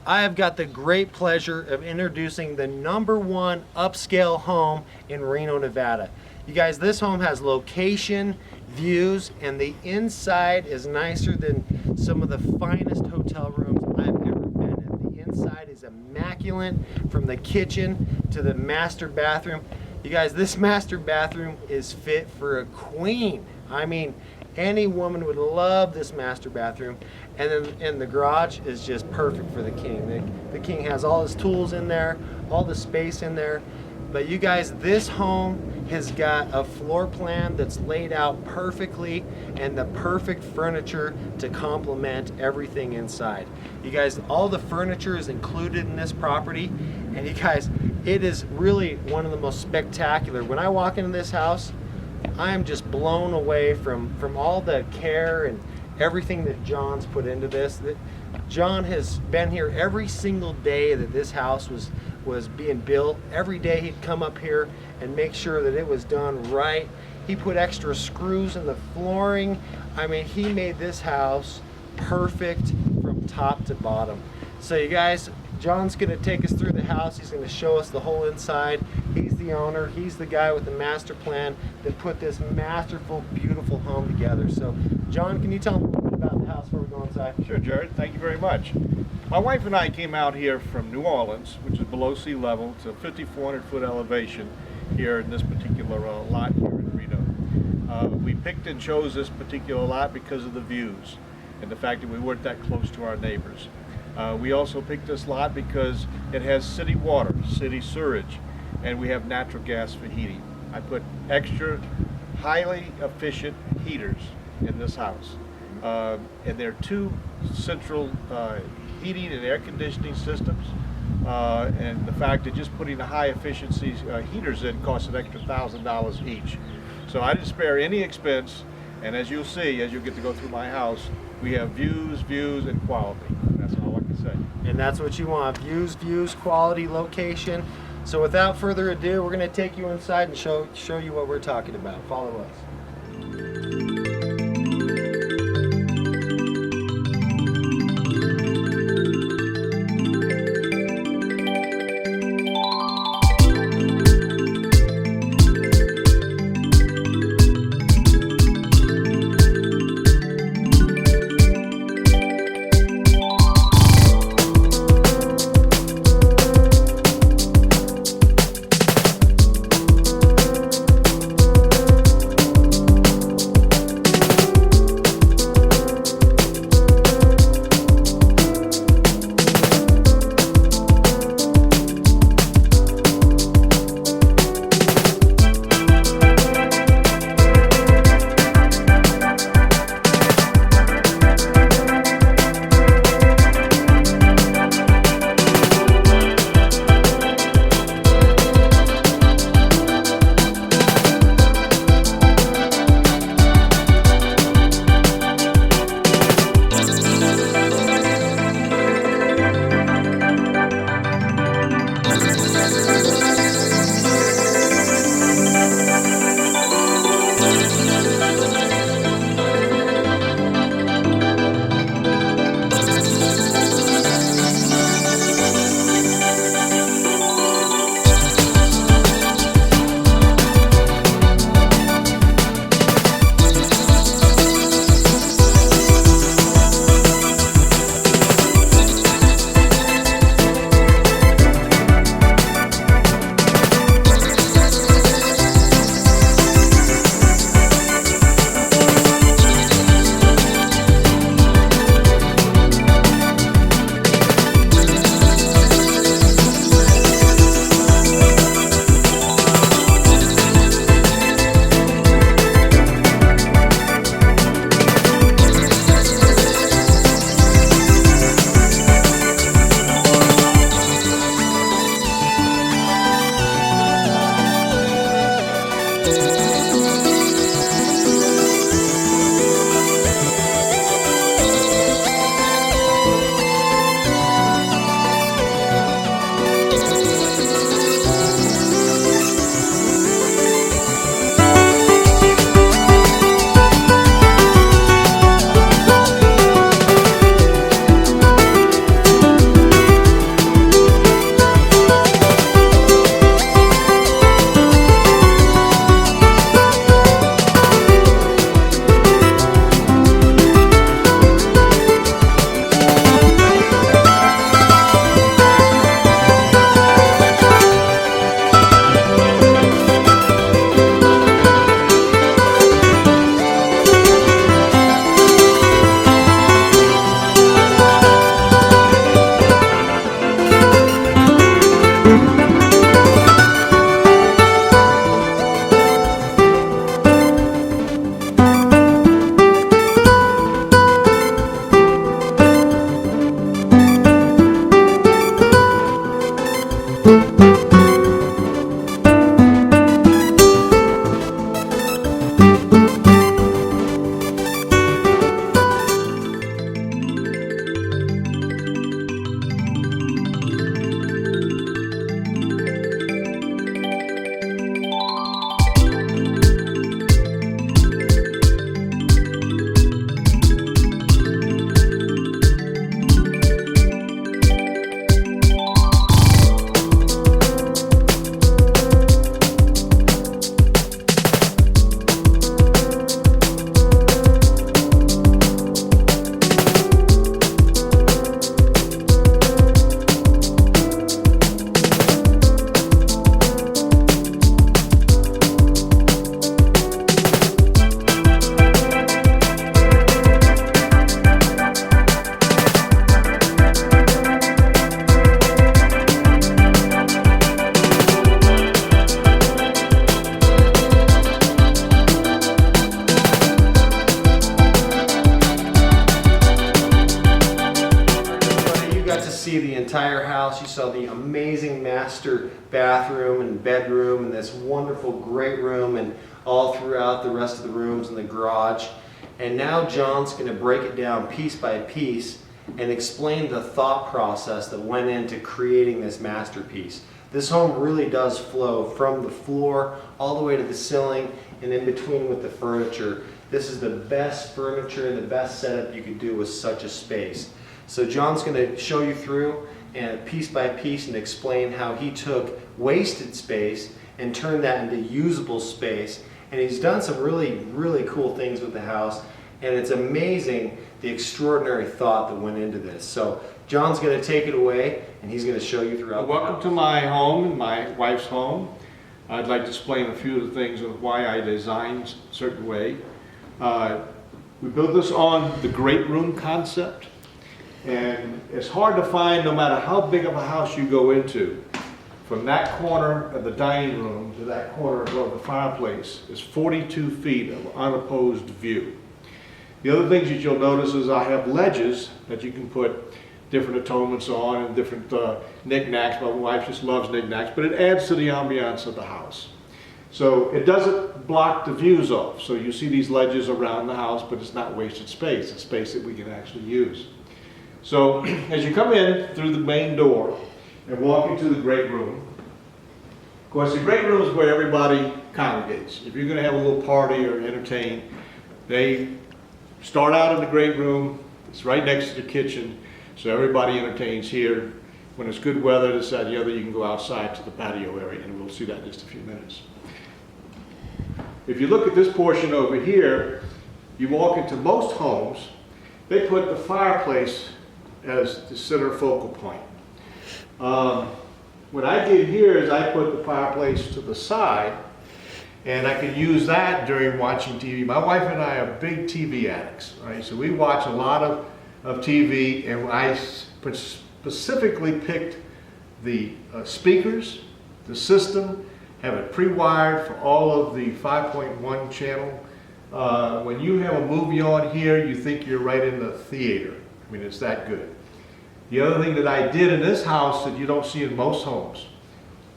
I have got the great pleasure of introducing the #1 upscale home in Reno, Nevada. You guys, this home has location, views, and the inside is nicer than some of the finest hotel rooms I've ever been in. The inside is immaculate, from the kitchen to the master bathroom. You guys, this master bathroom is fit for a queen. I mean, any woman would love this master bathroom. And the garage is just perfect for the king. The king has all his tools in there, all the space in there. But you guys, this home has got a floor plan that's laid out perfectly and the perfect furniture to complement everything inside. You guys, all the furniture is included in this property. And you guys, it is really one of the most spectacular. When I walk into this house, I am just blown away from all the care and everything that John's put into this. That John has been here every single day that this house was being built. Every day he'd come up here and make sure that it was done right. He put extra screws in the flooring. I mean, he made this house perfect from top to bottom. So you guys, John's gonna take us through the house. He's gonna show us the whole inside. He's the owner. He's the guy with the master plan that put this masterful, beautiful home together. So John, can you tell me a little bit about the house before we go inside? Sure, Jared. Thank you very much. My wife and I came out here from New Orleans, which is below sea level, to 5,400-foot elevation here in this particular lot here in Reno. We picked and chose this particular lot because of the views and the fact that we weren't that close to our neighbors. We also picked this lot because it has city water, city sewage, and we have natural gas for heating. I put extra highly efficient heaters in this house. And there are 2 central heating and air conditioning systems. And the fact that just putting the high efficiency heaters in costs an extra $1,000 each. So I didn't spare any expense. And as you'll see, as you get to go through my house, we have views, and quality. That's all I can say. And that's what you want, views, quality, location. So without further ado, we're gonna take you inside and show you what we're talking about. Follow us. got to see the entire house. You saw the amazing master bathroom and bedroom and this wonderful great room and all throughout the rest of the rooms in the garage. And now John's going to break it down piece by piece and explain the thought process that went into creating this masterpiece. This home really does flow from the floor all the way to the ceiling and in between with the furniture. This is the best furniture and the best setup you could do with such a space. So John's going to show you through and piece by piece and explain how he took wasted space and turned that into usable space. And he's done some really cool things with the house, and it's amazing the extraordinary thought that went into this. So John's going to take it away and he's going to show you throughout. Welcome to my home, my wife's home. I'd like to explain a few of the things of why I designed a certain way. We built this on the great room concept, and it's hard to find no matter how big of a house you go into. From that corner of the dining room to that corner above the fireplace is 42 feet of unopposed view. The other things that you'll notice is I have ledges that you can put different atonements on and different knickknacks. My wife just loves knickknacks, but it adds to the ambiance of the house. So it doesn't block the views off. So you see these ledges around the house, but it's not wasted space. It's space that we can actually use. So as you come in through the main door and walk into the great room, of course the great room is where everybody congregates. If you're going to have a little party or entertain, they start out in the great room. It's right next to the kitchen, so everybody entertains here. When it's good weather, this, that, and the other, you can go outside to the patio area, and we'll see that in just a few minutes. If you look at this portion over here, you walk into most homes, they put the fireplace as the center focal point. What I did here is I put the fireplace to the side, and I could use that during watching TV. My wife and I are big TV addicts, right? So we watch a lot of TV, and I specifically picked the speakers, the system, have it pre-wired for all of the 5.1 channel. When you have a movie on here, you think you're right in the theater. I mean, it's that good. The other thing that I did in this house that you don't see in most homes,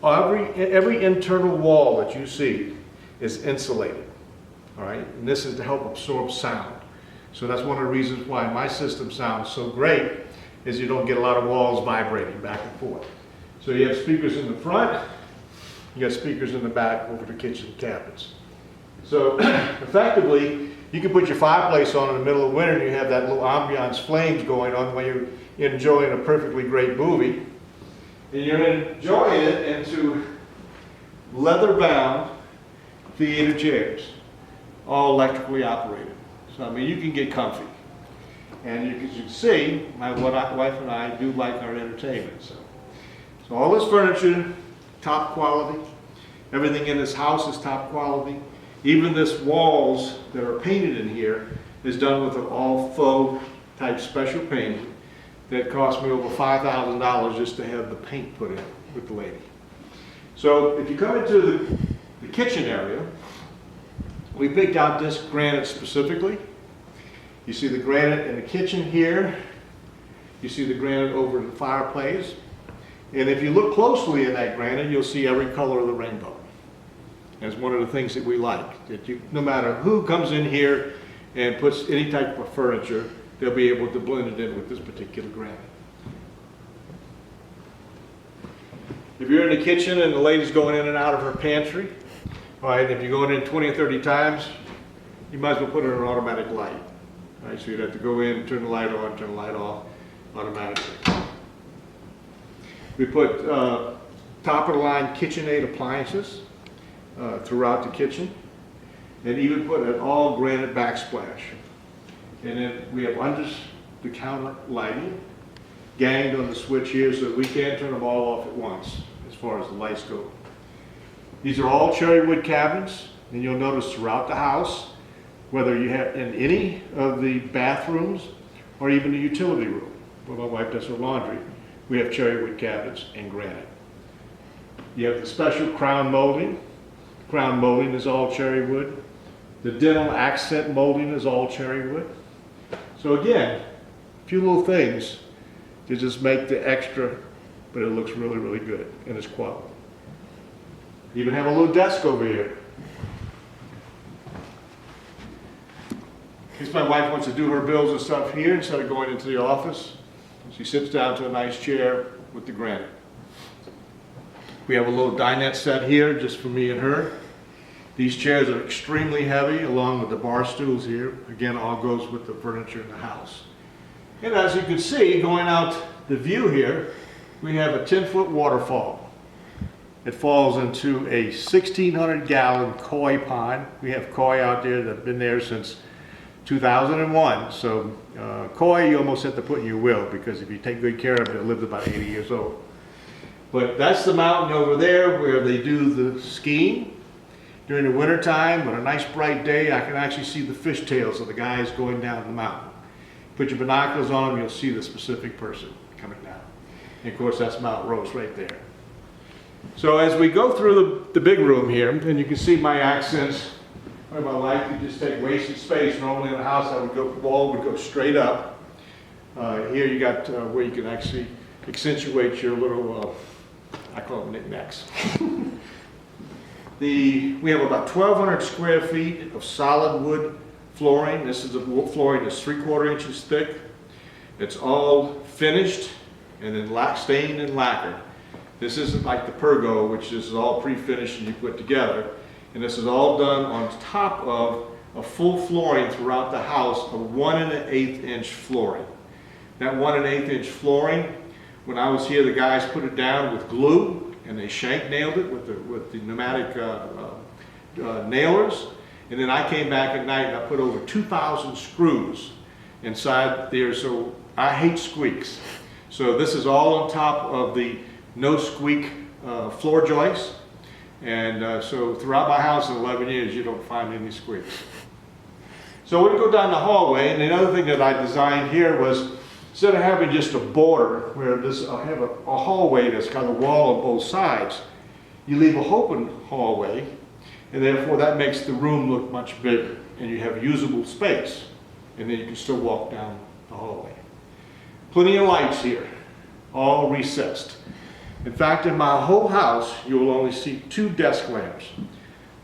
every internal wall that you see is insulated, all right? And this is to help absorb sound. So that's one of the reasons why my system sounds so great, is you don't get a lot of walls vibrating back and forth. So you have speakers in the front, you got speakers in the back over the kitchen cabinets. So effectively, you can put your fireplace on in the middle of winter and you have that little ambiance flames going on while you're enjoying a perfectly great movie. And you're enjoying it into leather-bound theater chairs, all electrically operated. So I mean, you can get comfy. And as you can see, my wife and I do like our entertainment. So all this furniture, top quality. Everything in this house is top quality. Even this walls that are painted in here is done with an all faux type special painting that cost me over $5,000 just to have the paint put in with the lady. So if you come into the kitchen area, we picked out this granite specifically. You see the granite in the kitchen here. You see the granite over the fireplace. And if you look closely in that granite, you'll see every color of the rainbow. That's one of the things that we like, that no matter who comes in here and puts any type of furniture, they'll be able to blend it in with this particular granite. If you're in the kitchen and the lady's going in and out of her pantry, all right, if you're going in 20 or 30 times, you might as well put in an automatic light. All right, so you'd have to go in, turn the light on, turn the light off automatically. We put top of the line KitchenAid appliances throughout the kitchen, and even put an all granite backsplash. And then we have under the counter lighting, ganged on the switch here so that we can turn them all off at once as far as the lights go. These are all cherry wood cabinets, and you'll notice throughout the house, whether you have in any of the bathrooms or even the utility room where my wife does her laundry, we have cherry wood cabinets and granite. You have the special crown molding. Crown molding is all cherry wood. The dental accent molding is all cherry wood. So again, a few little things to just make the extra, but it looks really, really good and it's quality. Even have a little desk over here. In case my wife wants to do her bills and stuff here instead of going into the office, she sits down to a nice chair with the granite. We have a little dinette set here just for me and her. These chairs are extremely heavy along with the bar stools here. Again, all goes with the furniture in the house. And as you can see, going out the view here, we have a 10-foot waterfall. It falls into a 1,600-gallon koi pond. We have koi out there that have been there since 2001. So koi you almost have to put in your will, because if you take good care of it, it lives about 80 years old. But that's the mountain over there where they do the skiing. During the winter time, on a nice bright day, I can actually see the fishtails of the guys going down the mountain. Put your binoculars on them, you'll see the specific person coming down. And of course, that's Mount Rose right there. So as we go through the big room here, and you can see my accents, where my wife could just take wasted space. Normally in a house, the wall would go straight up. Here you got where you can actually accentuate your little, I call them knickknacks. We have about 1,200 square feet of solid wood flooring. This is a flooring that's 3/4 inches thick. It's all finished and then stained and lacquered. This isn't like the Pergo, which is all pre-finished and you put together. And this is all done on top of a full flooring throughout the house of 1 1/8 inch flooring. That 1 1/8 inch flooring, when I was here, the guys put it down with glue and they shank nailed it with the pneumatic nailers. And then I came back at night and I put over 2,000 screws inside there. So I hate squeaks. So this is all on top of the no squeak floor joists. And so throughout my house in 11 years, you don't find any squeaks. So we're going to go down the hallway. And the other thing that I designed here was, instead of having just a border where I have a hallway that's got a wall on both sides, you leave an open hallway, and therefore that makes the room look much bigger, and you have usable space, and then you can still walk down the hallway. Plenty of lights here, all recessed. In fact, in my whole house, you will only see 2 desk lamps.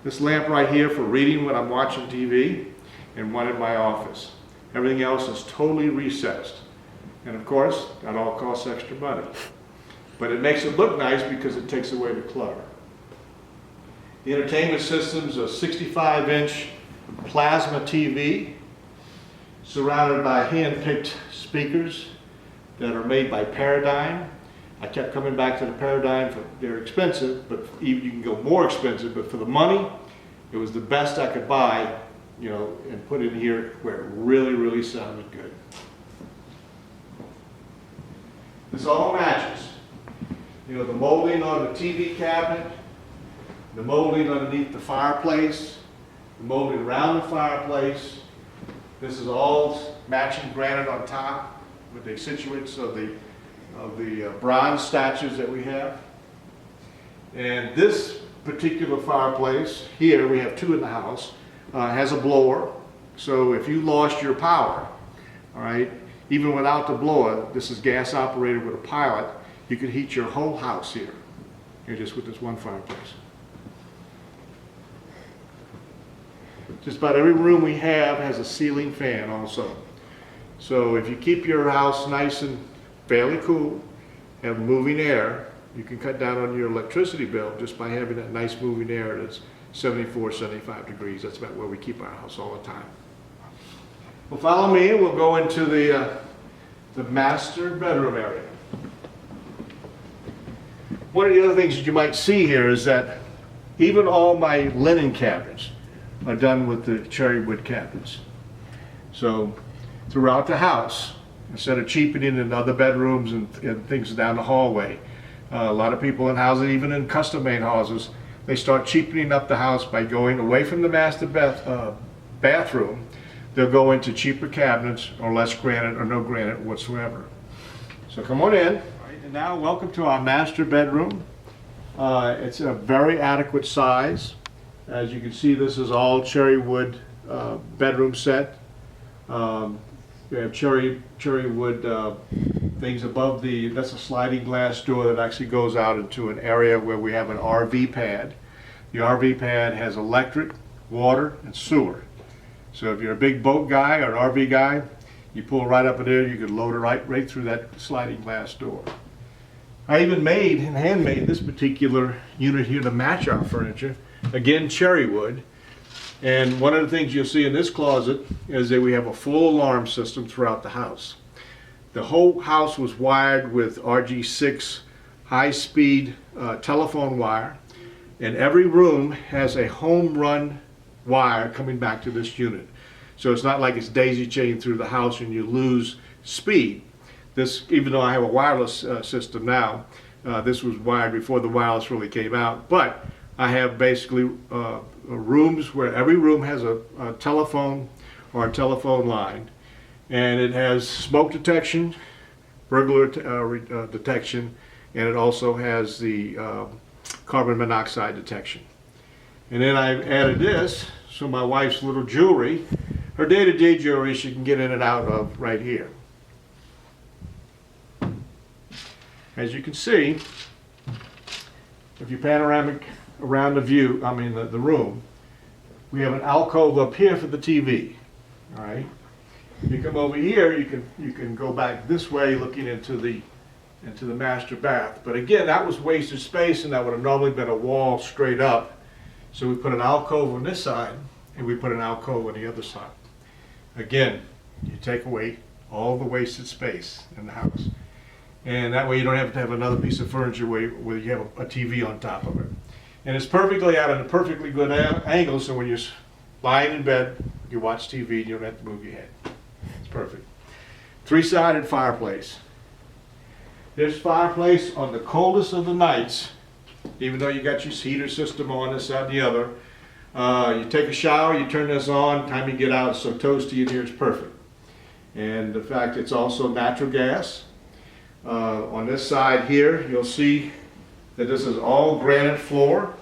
This lamp right here for reading when I'm watching TV, and one in my office. Everything else is totally recessed. And of course, that all costs extra money. But it makes it look nice because it takes away the clutter. The entertainment system's a 65-inch plasma TV surrounded by hand-picked speakers that are made by Paradigm. I kept coming back to the Paradigm. They're expensive, but you can go more expensive, but for the money, it was the best I could buy, you know, and put in here where it really, really sounded good. This all matches. You know, the molding on the TV cabinet, the molding underneath the fireplace, the molding around the fireplace. This is all matching granite on top with the accentuates of the bronze statues that we have. And this particular fireplace, here we have 2 in the house, has a blower. So if you lost your power, all right, even without the blower, this is gas operated with a pilot, you could heat your whole house here just with this one fireplace. Just about every room we have has a ceiling fan also. So if you keep your house nice and fairly cool, have moving air, you can cut down on your electricity bill just by having that nice moving air that's 74, 75 degrees. That's about where we keep our house all the time. Well, follow me, we'll go into the master bedroom area. One of the other things that you might see here is that even all my linen cabinets are done with the cherry wood cabinets. So throughout the house, instead of cheapening in other bedrooms and things down the hallway, a lot of people in houses, even in custom-made houses, they start cheapening up the house by going away from the master bathroom. They'll go into cheaper cabinets or less granite or no granite whatsoever. So come on in. All right, and now welcome to our master bedroom. It's a very adequate size. As you can see, this is all cherry wood bedroom set. We have cherry wood things above the, that's a sliding glass door that actually goes out into an area where we have an RV pad. The RV pad has electric, water, and sewer. So if you're a big boat guy or an RV guy, you pull right up in there, you can load it right through that sliding glass door. I even made and handmade this particular unit here to match our furniture. Again, cherry wood. And one of the things you'll see in this closet is that we have a full alarm system throughout the house. The whole house was wired with RG6 high-speed telephone wire, and every room has a home run wire coming back to this unit. So it's not like it's daisy chained through the house and you lose speed. This, even though I have a wireless system now, this was wired before the wireless really came out, but I have basically rooms where every room has a telephone or a telephone line, and it has smoke detection, burglar detection, and it also has the carbon monoxide detection. And then I've added this, so my wife's little jewelry, her day-to-day jewelry, she can get in and out of right here. As you can see, if you panoramic around the view, I mean the room, we have an alcove up here for the TV. All right. If you come over here, you can go back this way, looking into the master bath. But again, that was wasted space, and that would have normally been a wall straight up. So we put an alcove on this side, and we put an alcove on the other side. Again, you take away all the wasted space in the house. And that way you don't have to have another piece of furniture where you have a TV on top of it. And it's perfectly out at a perfectly good angle, so when you're lying in bed, you watch TV and you don't have to move your head. It's perfect. Three-sided fireplace. This fireplace on the coldest of the nights, even though you got your heater system on this, that, and the other, you take a shower, you turn this on, time you get out, it's so toasty in here, it's perfect. And the fact it's also natural gas. On this side here, you'll see that this is all granite floor.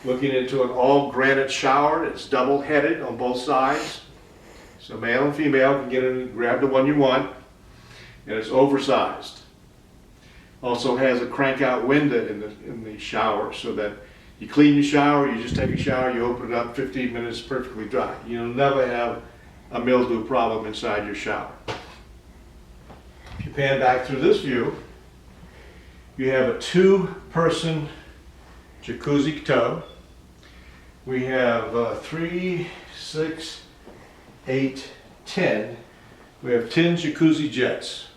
Looking into an all granite shower. It's double headed on both sides. So male and female can get in and grab the one you want. And it's oversized. Also has a crank out window in the shower, so that you clean your shower, you just take a shower, you open it up, 15 minutes, perfectly dry. You'll never have a mildew problem inside your shower. If you pan back through this view, you have a two-person jacuzzi tub. We have 3, 6, 8, 10. We have 10 jacuzzi jets.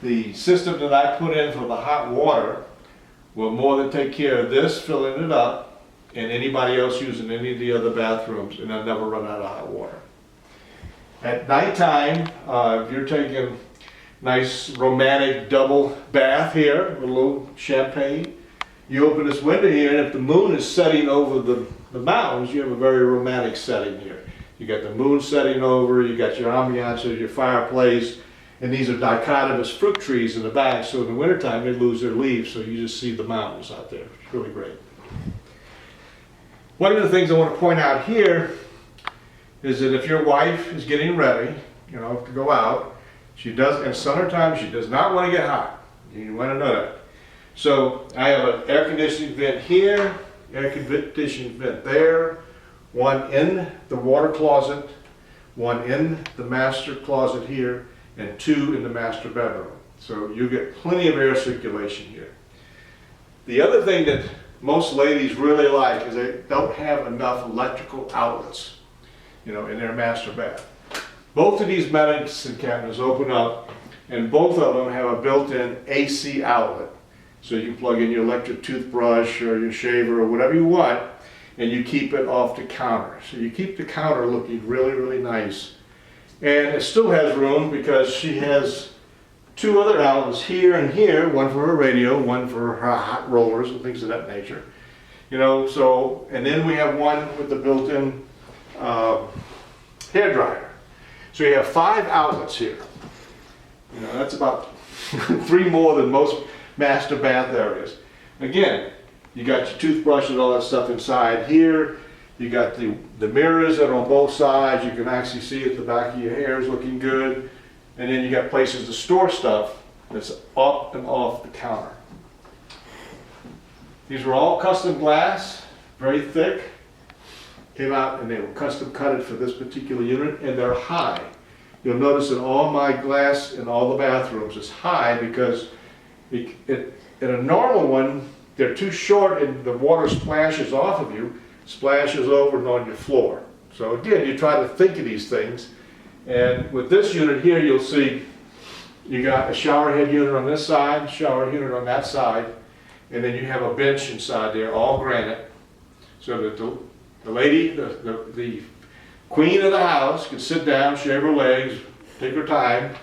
The system that I put in for the hot water will more than take care of this, filling it up, and anybody else using any of the other bathrooms, and I'll never run out of hot water. At nighttime, if you're taking nice romantic double bath here with a little champagne, you open this window here, and if the moon is setting over the mountains, you have a very romantic setting here. You got the moon setting over, you got your ambiance, your fireplace, and these are dichotomous fruit trees in the back, so in the wintertime they lose their leaves, so you just see the mountains out there. It's really great. One of the things I want to point out here is that if your wife is getting ready, you know, to go out, she does, in summertime, she does not want to get hot. You want to know that. So I have an air conditioning vent here, air conditioning vent there, one in the water closet, one in the master closet here, and 2 in the master bedroom. So you get plenty of air circulation here. The other thing that most ladies really like is they don't have enough electrical outlets, you know, in their master bath. Both of these medicine cabinets open up, and both of them have a built-in AC outlet. So you can plug in your electric toothbrush or your shaver or whatever you want, and you keep it off the counter. So you keep the counter looking really, really nice. And it still has room because she has 2 other outlets here and here, one for her radio, one for her hot rollers and things of that nature. You know, so, and then we have one with the built-in hair dryer. So you have 5 outlets here. You know, that's about 3 more than most master bath areas. Again, you got your toothbrush and all that stuff inside here. You got the mirrors that are on both sides. You can actually see at the back of your hair is looking good. And then you got places to store stuff that's up and off the counter. These were all custom glass, very thick. Came out and they were custom cutted for this particular unit, and they're high. You'll notice that all my glass in all the bathrooms is high because in a normal one, they're too short and the water splashes off of you, splashes over and on your floor. So again, you try to think of these things. And with this unit here, you'll see you got a shower head unit on this side, shower unit on that side, and then you have a bench inside there, all granite, so that the lady, the queen of the house can sit down, shave her legs, take her time,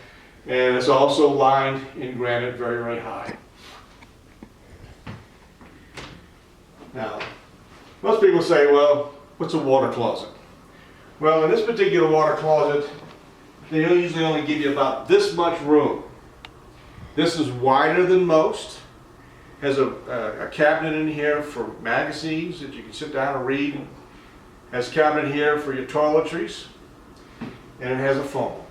and it's also lined in granite very, very high. Now, most people say, well, what's a water closet? Well, in this particular water closet, they usually only give you about this much room. This is wider than most. Has a cabinet in here for magazines that you can sit down and read. Has a cabinet here for your toiletries. And it has a phone.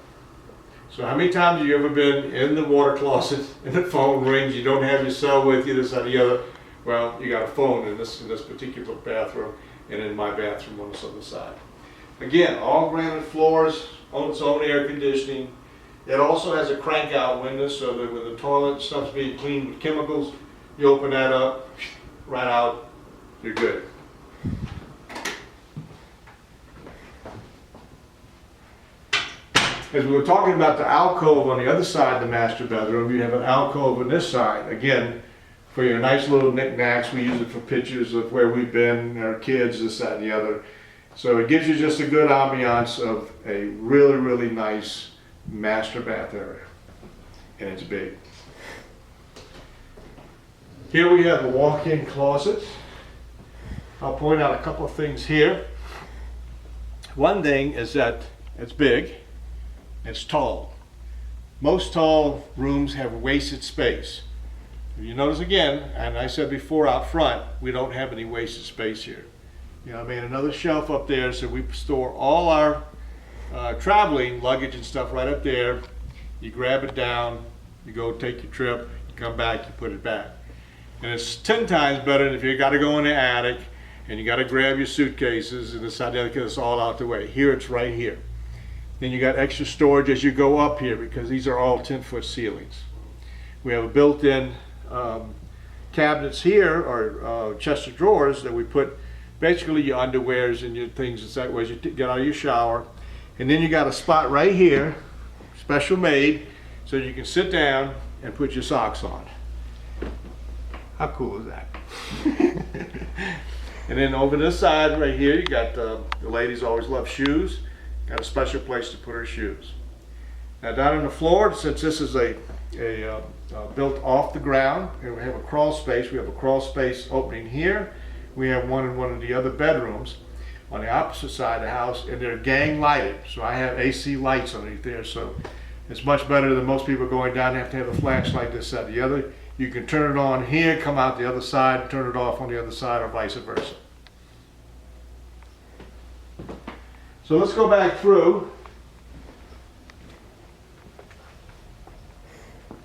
So how many times have you ever been in the water closet and the phone rings, you don't have your cell with you, this or the other? Well, you got a phone in this particular bathroom and in my bathroom on this other side. Again, all granite floors, on its own air conditioning. It also has a crank out window so that when the toilet stuff's being cleaned with chemicals, you open that up, right out, you're good. As we were talking about the alcove on the other side of the master bedroom, you have an alcove on this side. Again, for your nice little knickknacks, we use it for pictures of where we've been, our kids, this, that, and the other. So it gives you just a good ambiance of a really, really nice master bath area. And it's big. Here we have a walk-in closet. I'll point out a couple of things here. One thing is that it's big. It's tall. Most tall rooms have wasted space. If you notice again, and I said before out front, we don't have any wasted space here. You know, I made another shelf up there so we store all our traveling luggage and stuff right up there. You grab it down, you go take your trip, you come back, you put it back. And it's 10 times better than if you got to go in the attic and you got to grab your suitcases and decide to get this all out the way. Here it's right here. Then you got extra storage as you go up here because these are all 10-foot ceilings. We have a built-in cabinets here, or chest of drawers, that we put basically your underwears and your things inside as you get out of your shower. And then you got a spot right here, special made, so you can sit down and put your socks on. How cool is that? And then over this side right here, you got the ladies always love shoes. Got a special place to put her shoes. Now down on the floor, since this is built off the ground, and we have a crawl space. We have a crawl space opening here. We have one in one of the other bedrooms on the opposite side of the house, and they're gang lighted. So I have AC lights underneath there, so it's much better than most people going down and have to have a flashlight this side or the other. You can turn it on here, come out the other side, turn it off on the other side, or vice versa. So let's go back through.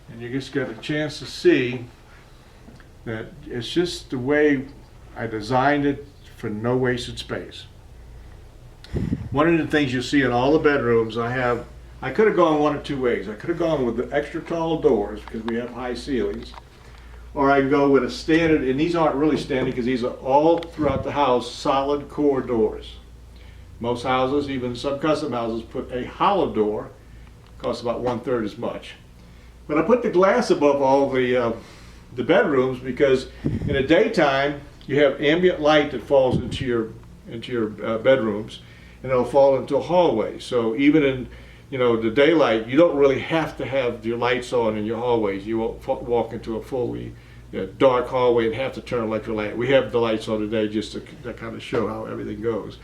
And you just get a chance to see that it's just the way I designed it for no wasted space. One of the things you see in all the bedrooms, I could have gone one of two ways. I could have gone with the extra tall doors because we have high ceilings, or I go with a standard, and these aren't really standard because these are all throughout the house solid core doors. Most houses, even some custom houses, put a hollow door, costs about 1/3 as much. But I put the glass above all the bedrooms because in the daytime you have ambient light that falls into your bedrooms, and it'll fall into a hallway. So even in the daylight, you don't really have to have your lights on in your hallways. You won't walk into a fully dark hallway and have to turn electric light. We have the lights on today just to kind of show how everything goes.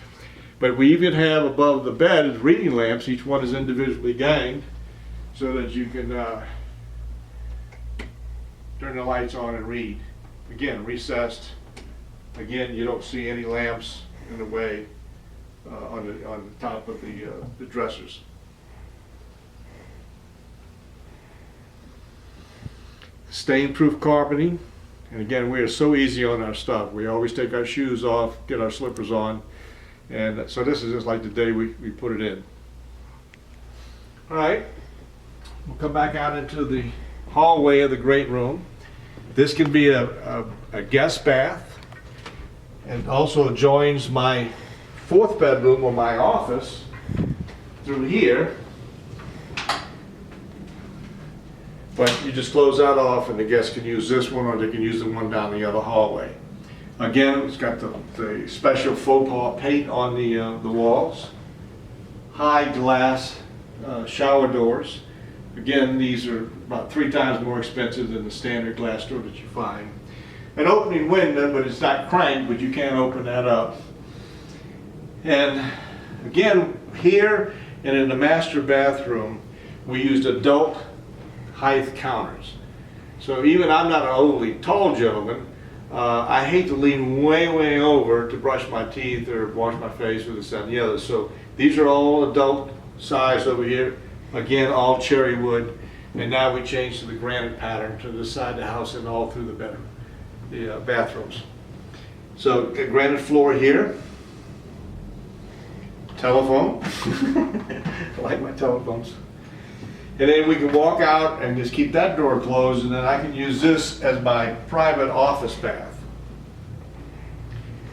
But we even have above the bed reading lamps. Each one is individually ganged so that you can turn the lights on and read. Again, recessed. Again, you don't see any lamps in the way on the top of the dressers. Stain-proof carpeting, and again, we are so easy on our stuff. We always take our shoes off, get our slippers on, and so this is just like the day we put it in. All right, we'll come back out into the hallway of the great room. This can be a guest bath, and also joins my 4th bedroom or my office through here. But you just close that off and the guests can use this one, or they can use the one down the other hallway. Again, it's got the special faux pas paint on the walls. High glass shower doors. Again, these are about 3 times more expensive than the standard glass door that you find. An opening window, but it's not cranked, but you can open that up. And again, here and in the master bathroom, we used adult height counters. So even I'm not an overly tall gentleman, I hate to lean way over to brush my teeth or wash my face with this and the other. So these are all adult size over here. Again, all cherry wood. And now we changed to the granite pattern to the side of the house and all through the bathrooms. So granite floor here. Telephone. I like my telephones. And then we can walk out and just keep that door closed, and then I can use this as my private office bath.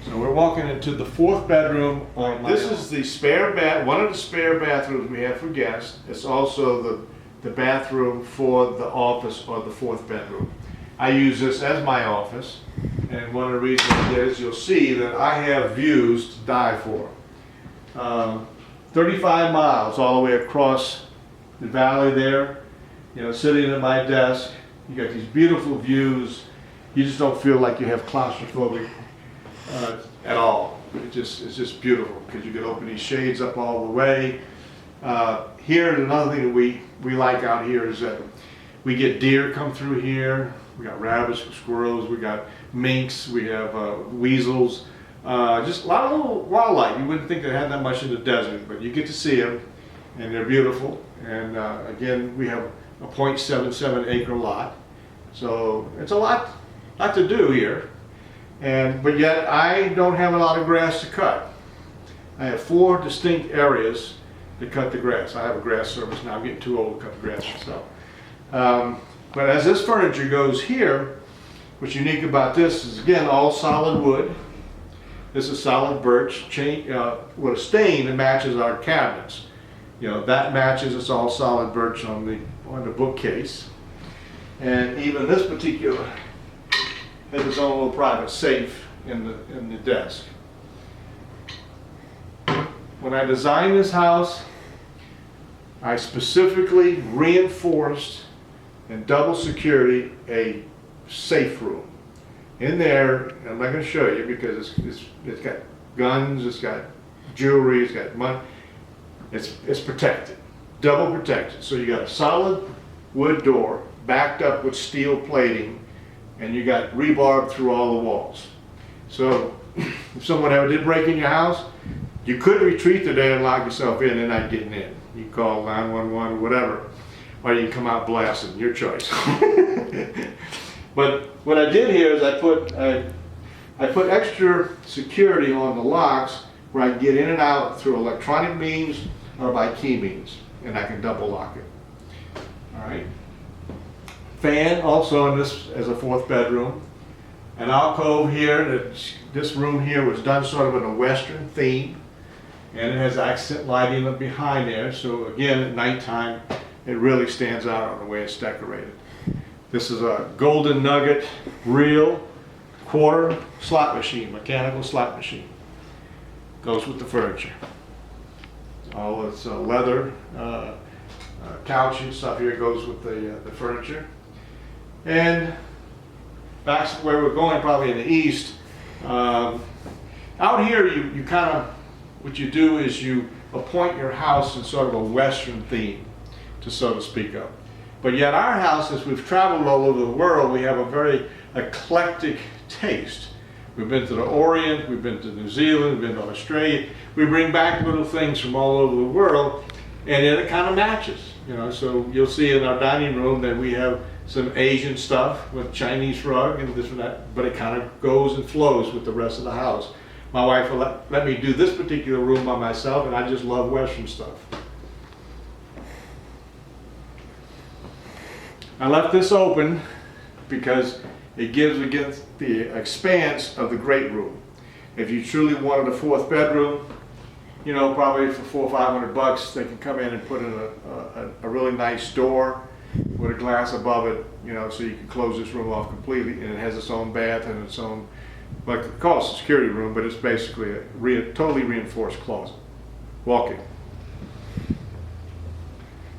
So we're walking into the 4th bedroom. This is the spare bath, one of the spare bathrooms we have for guests. It's also the bathroom for the office or the 4th bedroom. I use this as my office, and one of the reasons is you'll see that I have views to die for. 35 miles all the way across the valley there, you know, sitting at my desk. You got these beautiful views. You just don't feel like you have claustrophobic at all. It's just beautiful because you can open these shades up all the way. Here, another thing that we like out here is that we get deer come through here. We got rabbits, squirrels, we got minks, we have weasels. Just a lot of little wildlife. You wouldn't think they had that much in the desert, but you get to see them, and they're beautiful. And again, we have a 0.77 acre lot, so it's a lot to do here. But yet I don't have a lot of grass to cut. I have 4 distinct areas to cut the grass. I have a grass service now. I'm getting too old to cut the grass myself. But as this furniture goes here, what's unique about this is, again, all solid wood. This is solid birch with a stain that matches our cabinets. You know, that matches. It's all solid birch on the bookcase. And even this particular has its own little private safe in the desk. When I designed this house, I specifically reinforced and double security a safe room. In there, I'm not going to show you because it's got guns, it's got jewelry, it's got money. It's protected, double protected. So you got a solid wood door backed up with steel plating, and you got rebarb through all the walls. So if someone ever did break in your house, you could retreat today and lock yourself in and not getting in. You can call 911, whatever, or you can come out blasting, your choice. But what I did here is I put extra security on the locks where I can get in and out through electronic means or by key means, and I can double lock it. All right. Fan also in this as a 4th bedroom. An alcove here. This room here was done sort of in a Western theme, and it has accent lighting up behind there. So again, at nighttime, it really stands out on the way it's decorated. This is a Golden Nugget reel quarter slot machine, mechanical slot machine. Goes with the furniture. All its leather couch and stuff here goes with the furniture. And back where we're going, probably in the east. Out here, you kind of, what you do is you appoint your house in sort of a Western theme, to so to speak of. But yet our house, as we've traveled all over the world, we have a very eclectic taste. We've been to the Orient, we've been to New Zealand, we've been to Australia. We bring back little things from all over the world, and then it kind of matches, you know. So you'll see in our dining room that we have some Asian stuff with Chinese rug and this and that, but it kind of goes and flows with the rest of the house. My wife will let me do this particular room by myself, and I just love Western stuff. I left this open because it gives against the expanse of the great room. If you truly wanted a fourth bedroom, you know, probably for $400 or $500, they can come in and put in a really nice door with a glass above it, you know, so you can close this room off completely, and it has its own bath and its own, like it calls a security room, but it's basically a totally reinforced closet. Walk-in.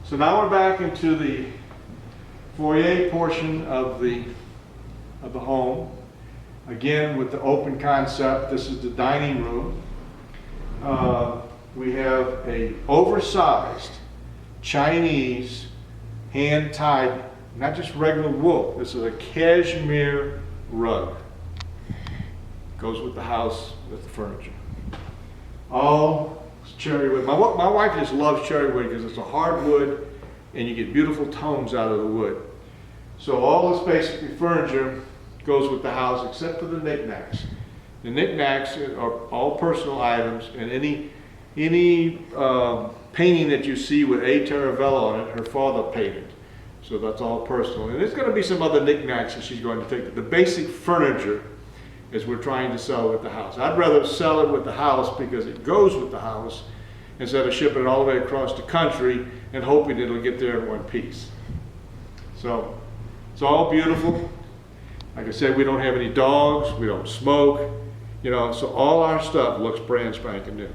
So now we're back into the foyer portion of the home. Again, with the open concept, this is the dining room. We have a oversized Chinese hand-tied, not just regular wool. This is a cashmere rug. Goes with the house, with the furniture. All cherry wood. My wife just loves cherry wood because it's a hard wood and you get beautiful tones out of the wood. So all this basically furniture goes with the house except for the knickknacks. The knickknacks are all personal items, and any painting that you see with A. Taravella on it, her father painted. So that's all personal. And there's going to be some other knickknacks that she's going to take. The basic furniture is we're trying to sell with the house. I'd rather sell it with the house because it goes with the house instead of shipping it all the way across the country and hoping it'll get there in one piece. So it's all beautiful. Like I said, we don't have any dogs, we don't smoke, you know, so all our stuff looks brand spanking new.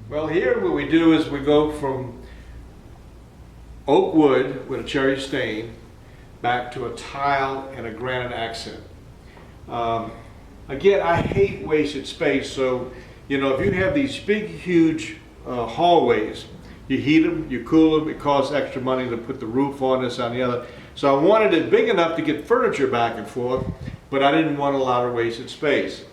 Well, here what we do is we go from oak wood with a cherry stain back to a tile and a granite accent. Again, I hate wasted space, so you know, if you have these big, huge hallways, you heat them, you cool them, it costs extra money to put the roof on this, on the other. So I wanted it big enough to get furniture back and forth, but I didn't want a lot of wasted space.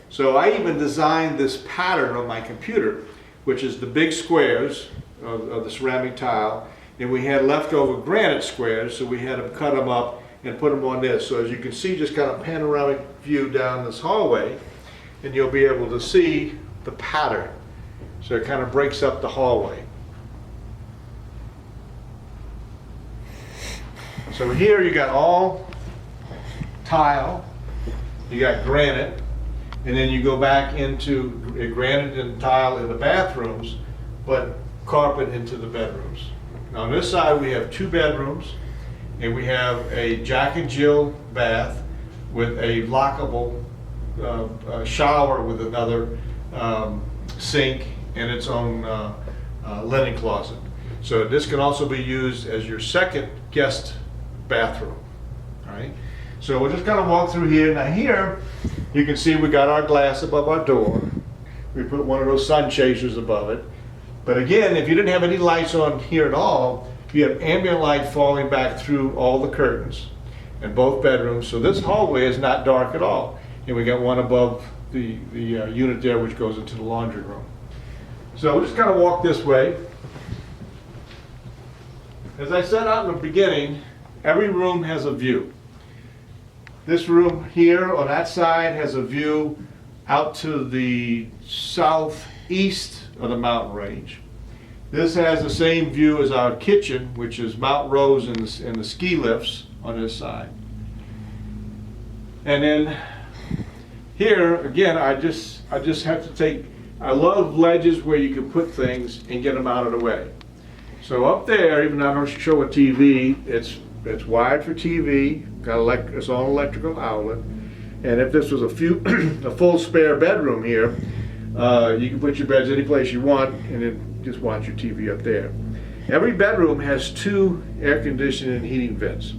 So I even designed this pattern on my computer, which is the big squares of the ceramic tile, and we had leftover granite squares, so we had to cut them up and put them on this. So as you can see, just kind of panoramic view down this hallway, and you'll be able to see the pattern. So it kind of breaks up the hallway. So here you got all tile, you got granite, and then you go back into granite and tile in the bathrooms, but carpet into the bedrooms. Now on this side we have 2 bedrooms, and we have a Jack and Jill bath with a lockable shower with another sink and its own linen closet. So this can also be used as your second guest bathroom. All right. So we'll just kind of walk through here. Now here, you can see we got our glass above our door. We put one of those sun chasers above it. But again, if you didn't have any lights on here at all, you have ambient light falling back through all the curtains in both bedrooms. So this hallway is not dark at all. And we got one above the unit there, which goes into the laundry room. So we'll just kind of walk this way. As I said out in the beginning, every room has a view. This room here on that side has a view out to the southeast of the mountain range. This has the same view as our kitchen, which is Mount Rose and the ski lifts on this side. And then here, again, I just have to take, I love ledges where you can put things and get them out of the way. So up there, even though I don't show a TV, it's wired for TV, got its own electrical outlet. And if this was a full spare bedroom here, you can put your beds any place you want and then just watch your TV up there. Every bedroom has 2 air conditioning and heating vents.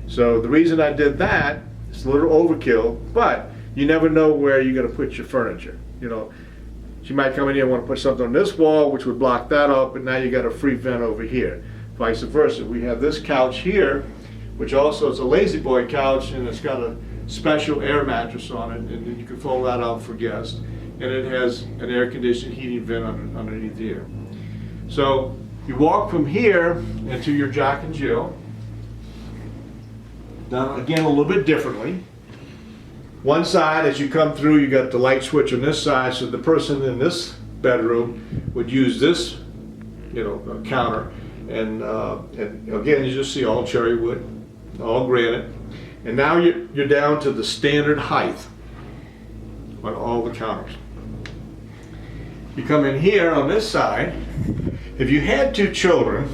So the reason I did that, it's a little overkill, but you never know where you're going to put your furniture. You know, she might come in here and want to put something on this wall, which would block that up, but now you got a free vent over here. Vice versa. We have this couch here, which also is a lazy boy couch, and it's got a special air mattress on it, and then you can fold that out for guests. And it has an air conditioned heating vent underneath here. So you walk from here into your Jack and Jill. Done again a little bit differently. One side, as you come through, you got the light switch on this side, so the person in this bedroom would use this, counter. And again, you just see all cherry wood, all granite. And now you're down to the standard height on all the counters. You come in here on this side. If you had two children,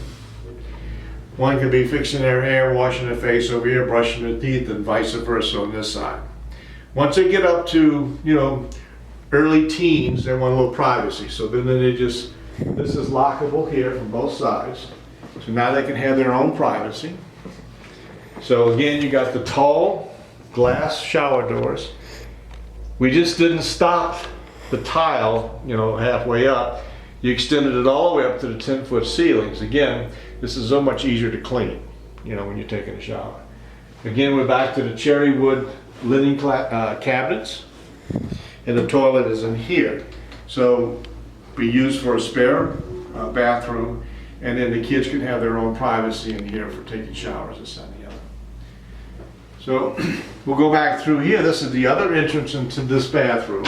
one could be fixing their hair, washing their face over here, brushing their teeth, and vice versa on this side. Once they get up to, early teens, they want a little privacy. So then this is lockable here from both sides. So now they can have their own privacy. So again, you got the tall glass shower doors. We just didn't stop the tile, halfway up. You extended it all the way up to the 10-foot ceilings. Again, this is so much easier to clean, when you're taking a shower. Again, we're back to the cherry wood linen cabinets, and the toilet is in here. So be used for a spare bathroom, and then the kids can have their own privacy in here for taking showers, this and the other. So we'll go back through here. This is the other entrance into this bathroom.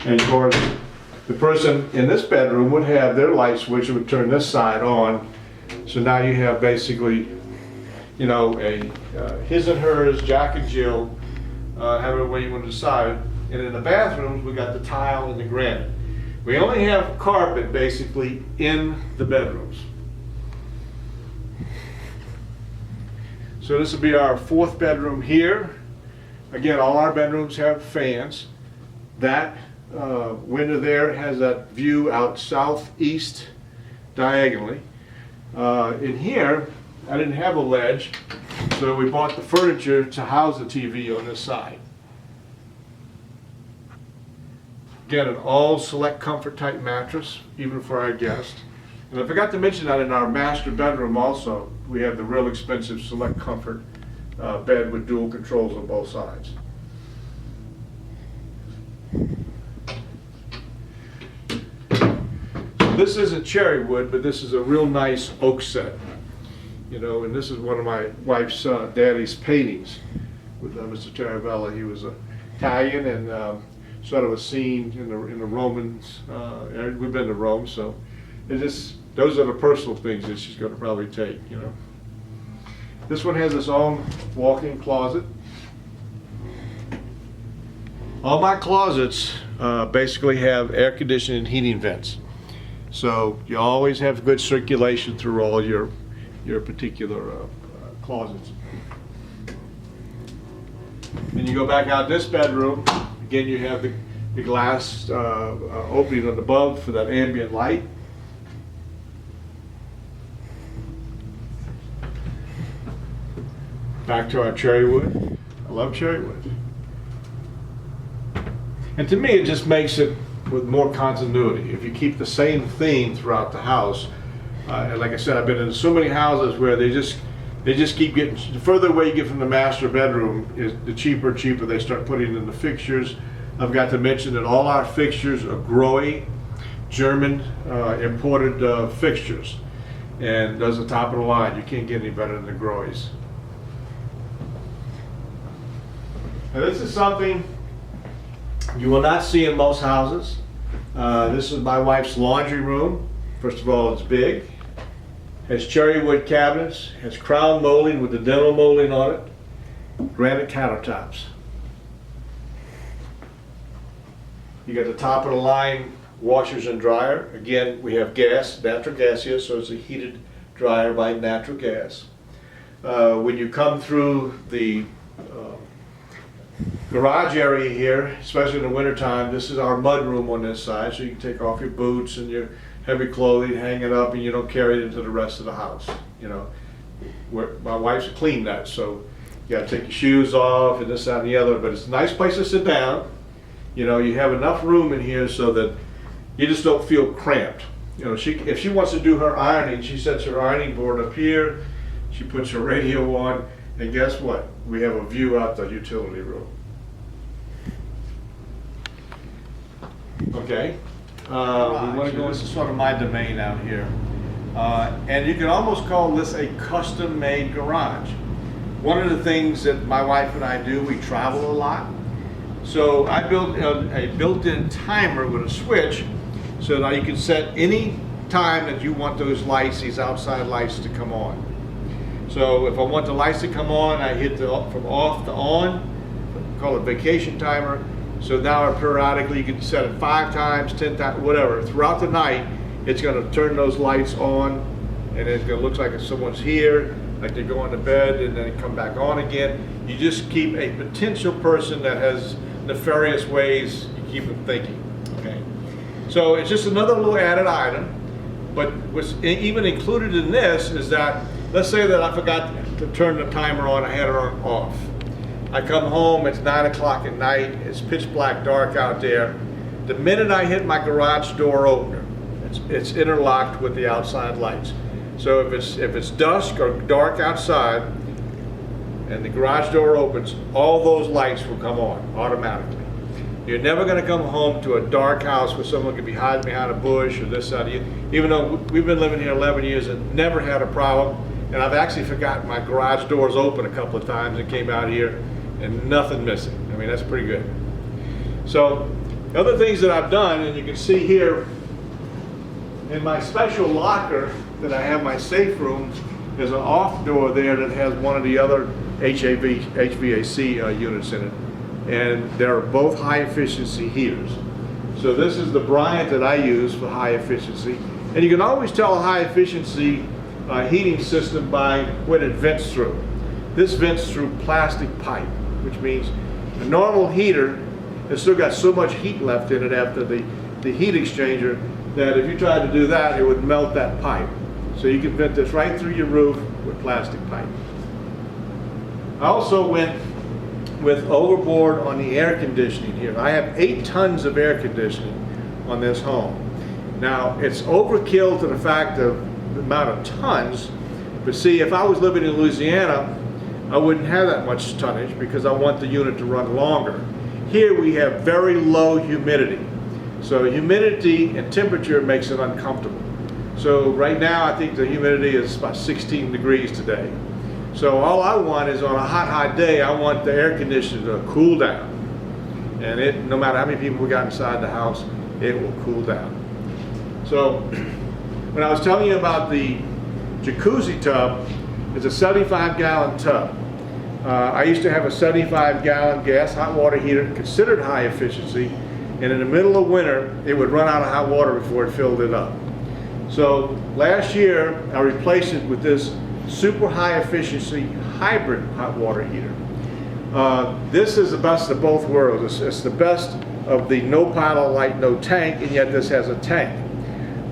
And of course, the person in this bedroom would have their light switch and would turn this side on. So now you have basically, a his and hers, Jack and Jill, however way you want to decide. And in the bathrooms, we got the tile and the granite. We only have carpet basically in the bedrooms. So this will be our fourth bedroom here. Again, all our bedrooms have fans. That window there has that view out southeast diagonally. In here, I didn't have a ledge, so we bought the furniture to house the TV on this side. Again, an all select comfort type mattress, even for our guests. And I forgot to mention that in our master bedroom also, we have the real expensive select comfort bed with dual controls on both sides. This isn't cherry wood, but this is a real nice oak set. And this is one of my wife's daddy's paintings with Mr. Taravella. He was Italian and sort of a scene in the Romans. We've been to Rome, so those are the personal things that she's going to probably take. This one has its own walk-in closet. All my closets basically have air conditioning and heating vents. So you always have good circulation through all your particular closets. And you go back out this bedroom, again you have the glass opening on above for that ambient light. Back to our cherry wood. I love cherry wood. And to me it just makes it with more continuity. If you keep the same theme throughout the house, and like I said, I've been in so many houses where they just keep getting, the further away you get from the master bedroom, is the cheaper they start putting in the fixtures. I've got to mention that all our fixtures are Grohe, German imported fixtures, and those are top of the line. You can't get any better than the Grohes. Now this is something you will not see in most houses. This is my wife's laundry room. First of all, it's big. Has cherry wood cabinets, has crown molding with the dental molding on it, granite countertops. You got the top of the line washers and dryer. Again, we have gas, natural gas here, so it's a heated dryer by natural gas. When you come through the garage area here, especially in the wintertime, this is our mud room on this side, so you can take off your boots and your heavy clothing, hang it up, and you don't carry it into the rest of the house. My wife's cleaned that, so you gotta take your shoes off and this, that, and the other, but it's a nice place to sit down. You have enough room in here so that you just don't feel cramped. If she wants to do her ironing, she sets her ironing board up here, she puts her radio on, And guess what? We have a view out the utility room. Okay. We want to go, this is sort of my domain out here. And you can almost call this a custom-made garage. One of the things that my wife and I do, we travel a lot. So I built a built-in timer with a switch so that you can set any time that you want those lights, these outside lights, to come on. So if I want the lights to come on, I hit from off to on, call it vacation timer. So now periodically you can set it 5 times, 10 times, whatever. Throughout the night, it's going to turn those lights on, and it's going to look like if someone's here, like they're going to bed, and then come back on again. You just keep a potential person that has nefarious ways, you keep them thinking. Okay. So it's just another little added item. But what's even included in this is that, let's say that I forgot to turn the timer on, I had it on off. I come home, it's 9 o'clock at night, it's pitch black dark out there. The minute I hit my garage door opener, it's interlocked with the outside lights. So if it's dusk or dark outside and the garage door opens, all those lights will come on automatically. You're never going to come home to a dark house where someone could be hiding behind a bush or this side of you. Even though we've been living here 11 years and never had a problem, and I've actually forgotten my garage doors open a couple of times and came out here and nothing missing. I mean, that's pretty good. So other things that I've done, and you can see here in my special locker that I have my safe room, there's an off door there that has one of the other HVAC units in it. And they're both high efficiency heaters. So this is the Bryant that I use for high efficiency. And you can always tell a high efficiency heating system by what it vents through. This vents through plastic pipe, which means a normal heater has still got so much heat left in it after the heat exchanger that if you tried to do that, it would melt that pipe. So you can vent this right through your roof with plastic pipe. I also went with overboard on the air conditioning here. I have 8 tons of air conditioning on this home. Now, it's overkill to the fact of the amount of tons, but see, if I was living in Louisiana, I wouldn't have that much tonnage because I want the unit to run longer. Here we have very low humidity. So humidity and temperature makes it uncomfortable. So right now, I think the humidity is about 16 degrees today. So all I want is on a hot day, I want the air conditioner to cool down. And it, no matter how many people we got inside the house, it will cool down. So when I was telling you about the jacuzzi tub, it's a 75-gallon tub. I used to have a 75-gallon gas hot water heater considered high efficiency, and in the middle of winter, it would run out of hot water before it filled it up. So last year, I replaced it with this super high efficiency hybrid hot water heater. This is the best of both worlds. It's the best of the no pilot light, no tank, and yet this has a tank.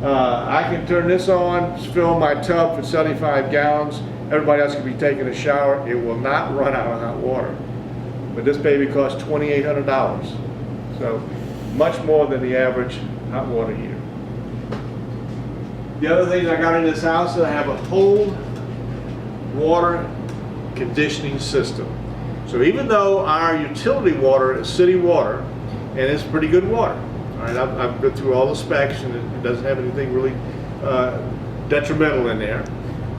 I can turn this on, fill my tub for 75 gallons. Everybody else can be taking a shower. It will not run out of hot water. But this baby costs $2,800. So much more than the average hot water heater. The other things I got in this house is I have a whole water conditioning system. So even though our utility water is city water, and it's pretty good water, all right, I've been through all the specs and it doesn't have anything really detrimental in there,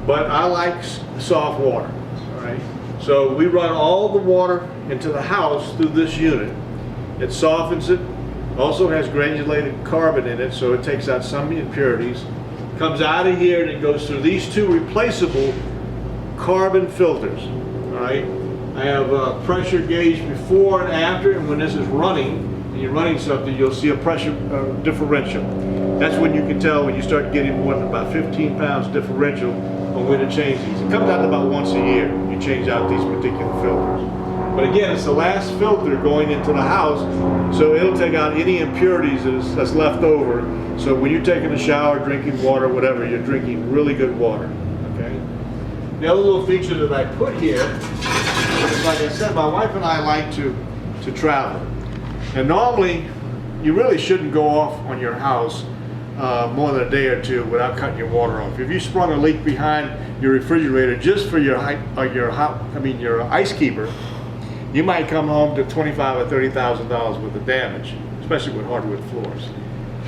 but I like soft water, all right? So we run all the water into the house through this unit. It softens it, also has granulated carbon in it, so it takes out some impurities, comes out of here and it goes through these 2 replaceable carbon filters. All right, I have a pressure gauge before and after, and when this is running and you're running something, you'll see a pressure differential. That's when you can tell when you start getting about 15 pounds differential on when to change these. It comes out about once a year. You change out these particular filters. But again, it's the last filter going into the house, so it'll take out any impurities that's left over. So when you're taking a shower, drinking water, whatever, you're drinking really good water. Okay. The other little feature that I put here is, like I said, my wife and I like to travel. And normally, you really shouldn't go off on your house more than a day or two without cutting your water off. If you sprung a leak behind your refrigerator just for your ice keeper, you might come home to $25,000 or $30,000 worth of damage, especially with hardwood floors.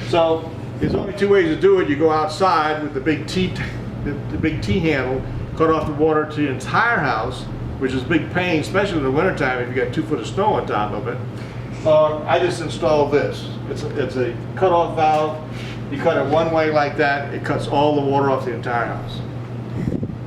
So there's only two ways to do it. You go outside with the big T handle, cut off the water to the entire house, which is a big pain, especially in the wintertime if you got 2 foot of snow on top of it. I just installed this. It's a cut-off valve. You cut it one way like that, it cuts all the water off the entire house.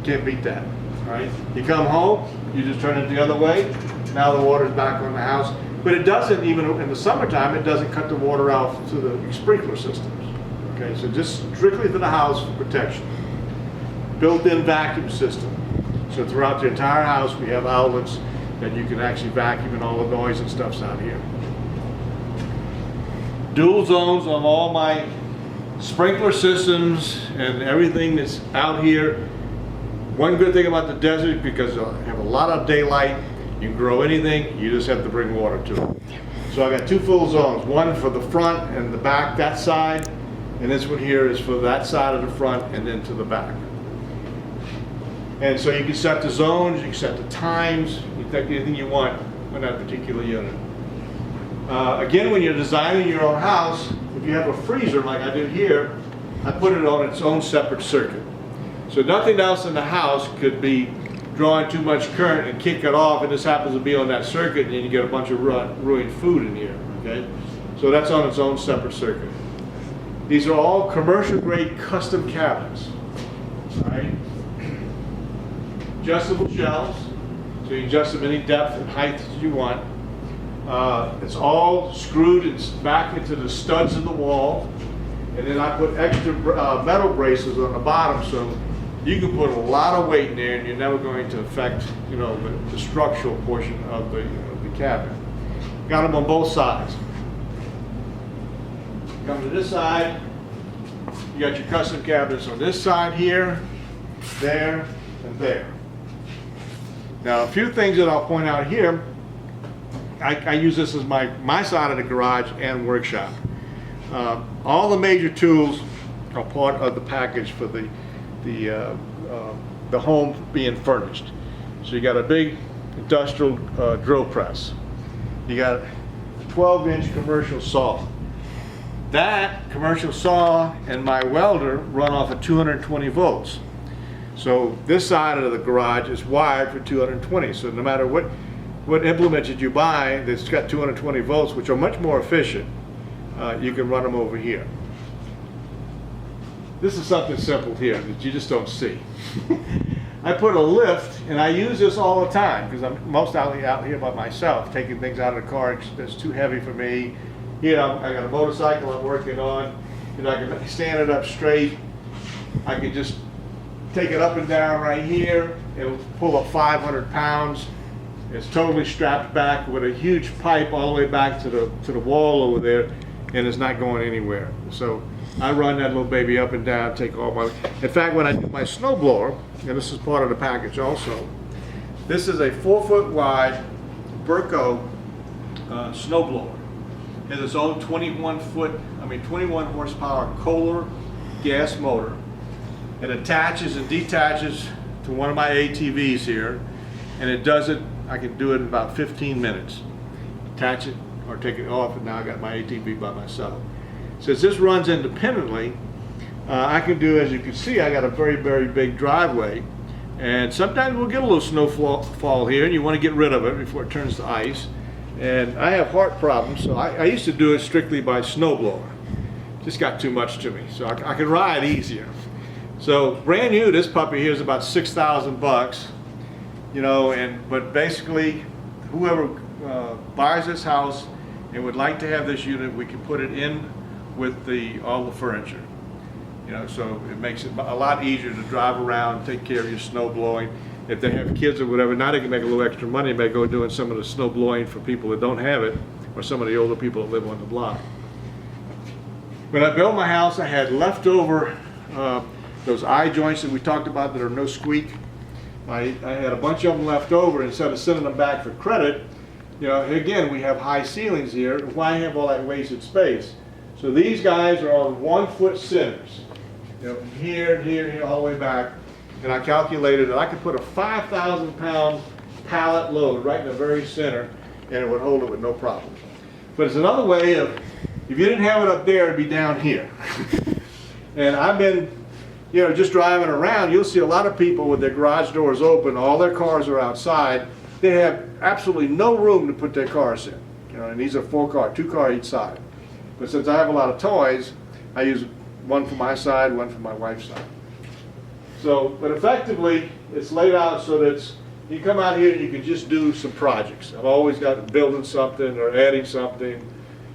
Can't beat that, right? You come home, you just turn it the other way, now the water's back on the house. But it doesn't, even in the summertime, it doesn't cut the water out to the sprinkler systems. Okay, so just strictly to the house for protection. Built-in vacuum system. So throughout the entire house, we have outlets that you can actually vacuum, and all the noise and stuff's out here. Dual zones on all my sprinkler systems and everything that's out here. One good thing about the desert, because you have a lot of daylight, you can grow anything, you just have to bring water to it. So I got 2 full zones, one for the front and the back, that side, and this one here is for that side of the front and then to the back. And so you can set the zones, you can set the times, you can take anything you want on that particular unit. Again, when you're designing your own house, if you have a freezer like I do here, I put it on its own separate circuit. So nothing else in the house could be drawing too much current and kick it off, and this happens to be on that circuit, and you get a bunch of ruined food in here, okay? So that's on its own separate circuit. These are all commercial grade custom cabinets, all right? Adjustable shelves, so you can adjust them any depth and height that you want. It's all screwed back into the studs of the wall, and then I put extra metal braces on the bottom, so you can put a lot of weight in there, and you're never going to affect, you know, the structural portion of the cabinet. Got them on both sides. Come to this side, you got your custom cabinets on this side here, there, and there. Now, a few things that I'll point out here. I use this as my side of the garage and workshop. All the major tools are part of the package for the home being furnished. So you got a big industrial drill press. You got a 12-inch commercial saw. That commercial saw and my welder run off of 220 volts. So this side of the garage is wired for 220. So no matter what implement that you buy that's got 220 volts, which are much more efficient, you can run them over here. This is something simple here that you just don't see. I put a lift, and I use this all the time because I'm mostly out here by myself, taking things out of the car that's too heavy for me. You know, I got a motorcycle I'm working on, and I can stand it up straight. I can just take it up and down right here. It'll pull up 500 pounds. It's totally strapped back with a huge pipe all the way back to the wall over there, and it's not going anywhere. So I run that little baby up and down, take all my... In fact, when I do my snowblower, and this is part of the package also, this is a 4-foot wide Burco snowblower. It has its own 21 horsepower Kohler gas motor. It attaches and detaches to one of my ATVs here, and it does it. I can do it in about 15 minutes. Attach it or take it off, and now I got my ATV by myself. Since this runs independently, I can do, as you can see, I got a very, very big driveway, and sometimes we'll get a little snowfall here, and you want to get rid of it before it turns to ice. And I have heart problems, so I used to do it strictly by snowblower. Just got too much to me, so I can ride easier. So brand new, this puppy here is about $6,000, you know. But basically, whoever buys this house and would like to have this unit, we can put it in with all the furniture. You know, so it makes it a lot easier to drive around, take care of your snow blowing. If they have kids or whatever, now they can make a little extra money by going doing some of the snow blowing for people that don't have it, or some of the older people that live on the block. When I built my house, I had leftover those eye joints that we talked about that are no squeak. I had a bunch of them left over. Instead of sending them back for credit, you know, again, we have high ceilings here. Why have all that wasted space? So these guys are on 1-foot centers. You know, from here, here, here, all the way back. And I calculated that I could put a 5,000-pound pallet load right in the very center, and it would hold it with no problem. But it's another way of, if you didn't have it up there, it'd be down here. And I've been, you know, just driving around, you'll see a lot of people with their garage doors open, all their cars are outside. They have absolutely no room to put their cars in. You know, and these are 4-car, 2-car each side. But since I have a lot of toys, I use one for my side, one for my wife's side. So, but effectively, it's laid out so that you come out here and you can just do some projects. I've always got building something or adding something.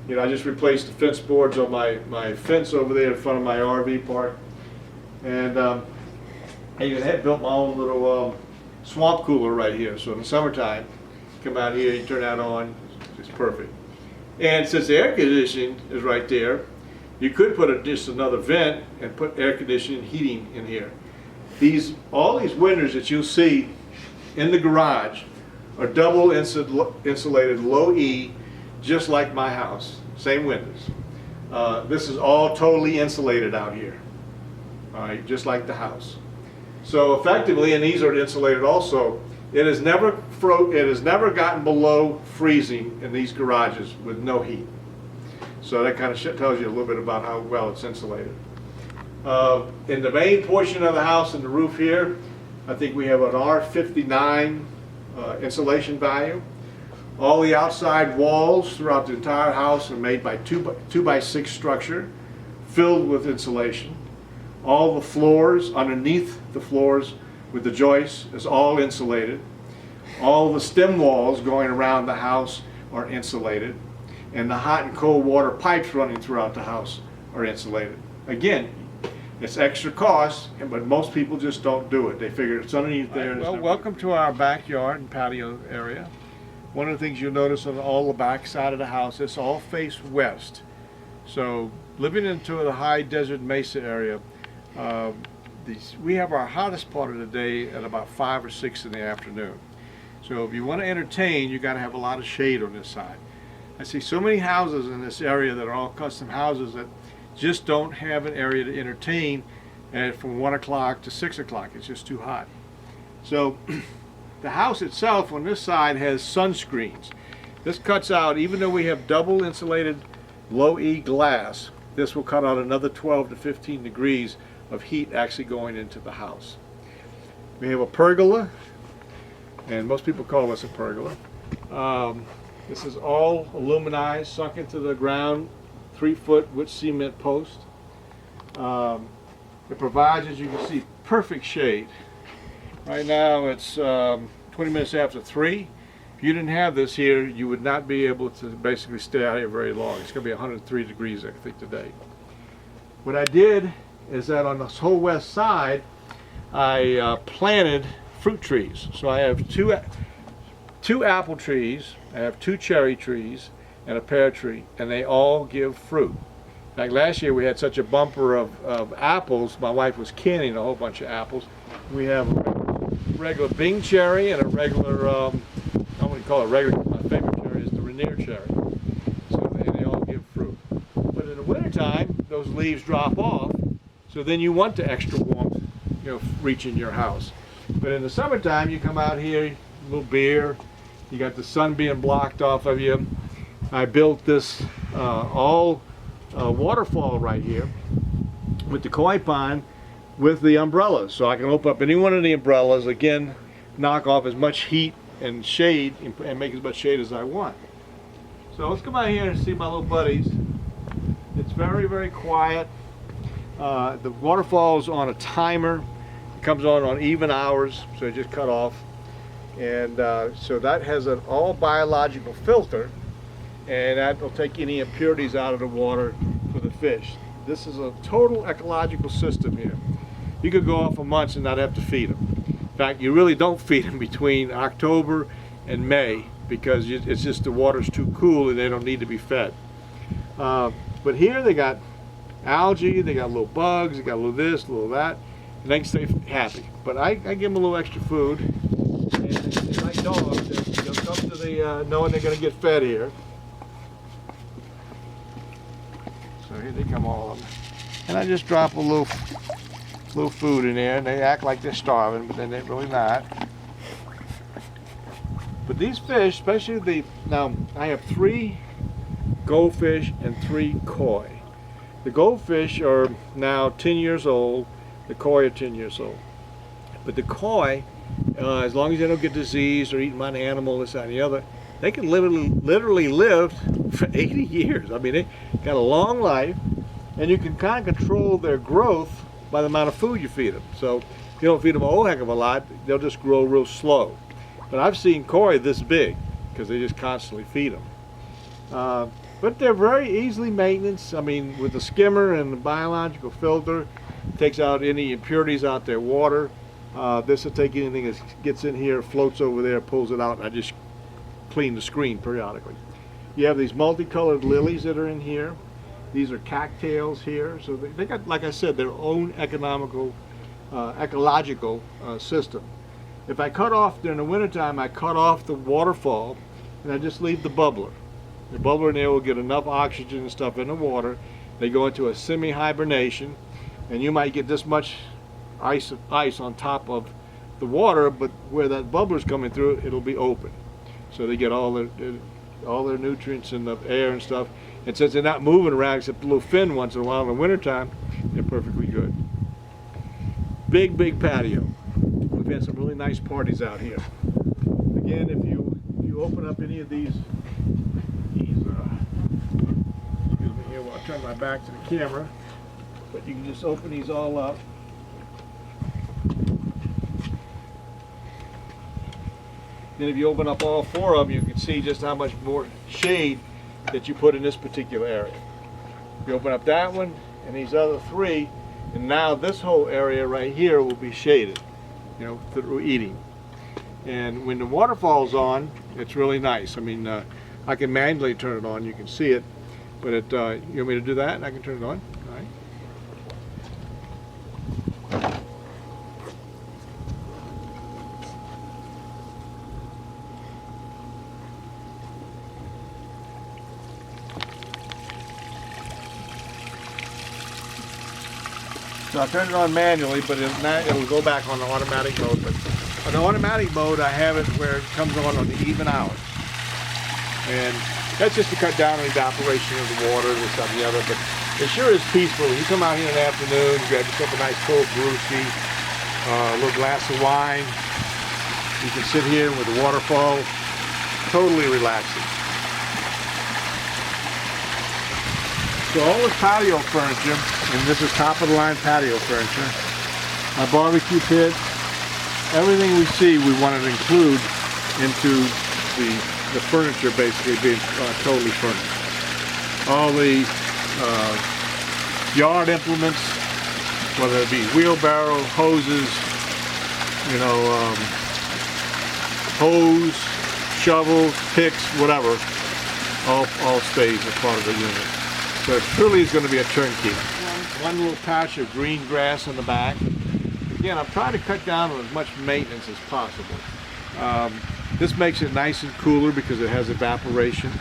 You know, I just replaced the fence boards on my fence over there in front of my RV park. And I even had built my own little swamp cooler right here. So in the summertime, come out here, you turn that on, it's perfect. And since the air conditioning is right there, you could put just another vent and put air conditioning heating in here. All these windows that you'll see in the garage are double insulated low E, just like my house, same windows. This is all totally insulated out here, all right, just like the house. So effectively, and these are insulated also, it has never gotten below freezing in these garages with no heat. So that kind of tells you a little bit about how well it's insulated. In the main portion of the house, in the roof here, I think we have an R59 insulation value. All the outside walls throughout the entire house are made by 2x6 structure, filled with insulation. All the floors, underneath the floors with the joists, is all insulated. All the stem walls going around the house are insulated. And the hot and cold water pipes running throughout the house are insulated. Again, it's extra cost, but most people just don't do it. They figure it's underneath there. Well, welcome to our backyard and patio area. One of the things you'll notice on all the back side of the house, it's all faced west. So living into the high desert mesa area, we have our hottest part of the day at about 5 or 6 in the afternoon. So if you want to entertain, you got to have a lot of shade on this side. I see so many houses in this area that are all custom houses that just don't have an area to entertain from 1 o'clock to 6 o'clock. It's just too hot. So the house itself on this side has sunscreens. This cuts out, even though we have double insulated low E glass, this will cut out another 12 to 15 degrees of heat actually going into the house. We have a pergola, and most people call this a pergola. This is all aluminized, sunk into the ground, 3-foot with cement post. It provides, as you can see, perfect shade. Right now it's 20 minutes after 3. If you didn't have this here, you would not be able to basically stay out here very long. It's going to be 103 degrees, I think, today. What I did is that on this whole west side, I planted fruit trees. So I have two apple trees, I have 2 cherry trees, and a pear tree, and they all give fruit. Like last year we had such a bumper of apples, my wife was canning a whole bunch of apples. We have a regular Bing cherry and a regular, I wouldn't call it regular, my favorite cherry is the Rainier cherry. So they all give fruit. But in the wintertime, those leaves drop off, so then you want the extra warmth, you know, reaching your house. But in the summertime, you come out here, a little beer, you got the sun being blocked off of you. I built this waterfall right here with the koi pond with the umbrellas. So I can open up any one of the umbrellas, again, knock off as much heat and shade and make as much shade as I want. So let's come out here and see my little buddies. It's very, very quiet. The waterfall is on a timer. It comes on even hours, so it just cut off. And so that has an all biological filter, and that will take any impurities out of the water for the fish. This is a total ecological system here. You could go off for months and not have to feed them. In fact, you really don't feed them between October and May because it's just the water's too cool and they don't need to be fed. But here they got algae, they got little bugs, they got a little this, a little that, and they can stay happy. But I give them a little extra food. And like dogs, they'll come to the knowing they're going to get fed here. So here they come, all of them. And I just drop a little food in there, and they act like they're starving, but then they're really not. But these fish, especially now I have 3 goldfish and 3 koi. The goldfish are now 10 years old, the koi are 10 years old. But the koi, as long as they don't get diseased or eaten by an animal, this, that, and the other, they can literally live for 80 years. I mean, they got a long life, and you can kind of control their growth by the amount of food you feed them. So if you don't feed them a whole heck of a lot, they'll just grow real slow. But I've seen koi this big because they just constantly feed them. But they're very easily maintenance. I mean, with the skimmer and the biological filter, it takes out any impurities out their water. This will take anything that gets in here, floats over there, pulls it out, and I just clean the screen periodically. You have these multicolored lilies that are in here. These are cattails here. So they got, like I said, their own ecological system. If I cut off, during the wintertime, I cut off the waterfall, and I just leave the bubbler. The bubbler in there will get enough oxygen and stuff in the water. They go into a semi-hibernation, and you might get this much ice on top of the water, but where that bubbler's coming through, it'll be open. So they get all their nutrients in the air and stuff. And since they're not moving around except a little fin once in a while in the wintertime, they're perfectly good. Big, big patio. We've had some really nice parties out here. Again, if you open up any of these excuse me here while I turn my back to the camera, but you can just open these all up. Then if you open up all 4 of them, you can see just how much more shade that you put in this particular area. You open up that one and these other 3, and now this whole area right here will be shaded, you know, through eating. And when the waterfall's on, it's really nice. I mean, I can manually turn it on, you can see it, but you want me to do that and I can turn it on? All right. So I turn it on manually, but it'll go back on the automatic mode. But on the automatic mode, I have it where it comes on the even hours. And that's just to cut down on the evaporation of the water, this, that, and the other. But it sure is peaceful. You come out here in the afternoon, you grab yourself a nice cold brewski, a little glass of wine. You can sit here with the waterfall, totally relaxing. So all this patio furniture, and this is top of the line patio furniture, my barbecue pit, everything we see we wanted to include into the furniture, basically being totally furnished. All the yard implements, whether it be wheelbarrow, hoses, you know, hose, shovels, picks, whatever, all stays as part of the unit. So it truly is going to be a turnkey. One little patch of green grass in the back. Again, I'm trying to cut down on as much maintenance as possible. This makes it nice and cooler because it has evaporation.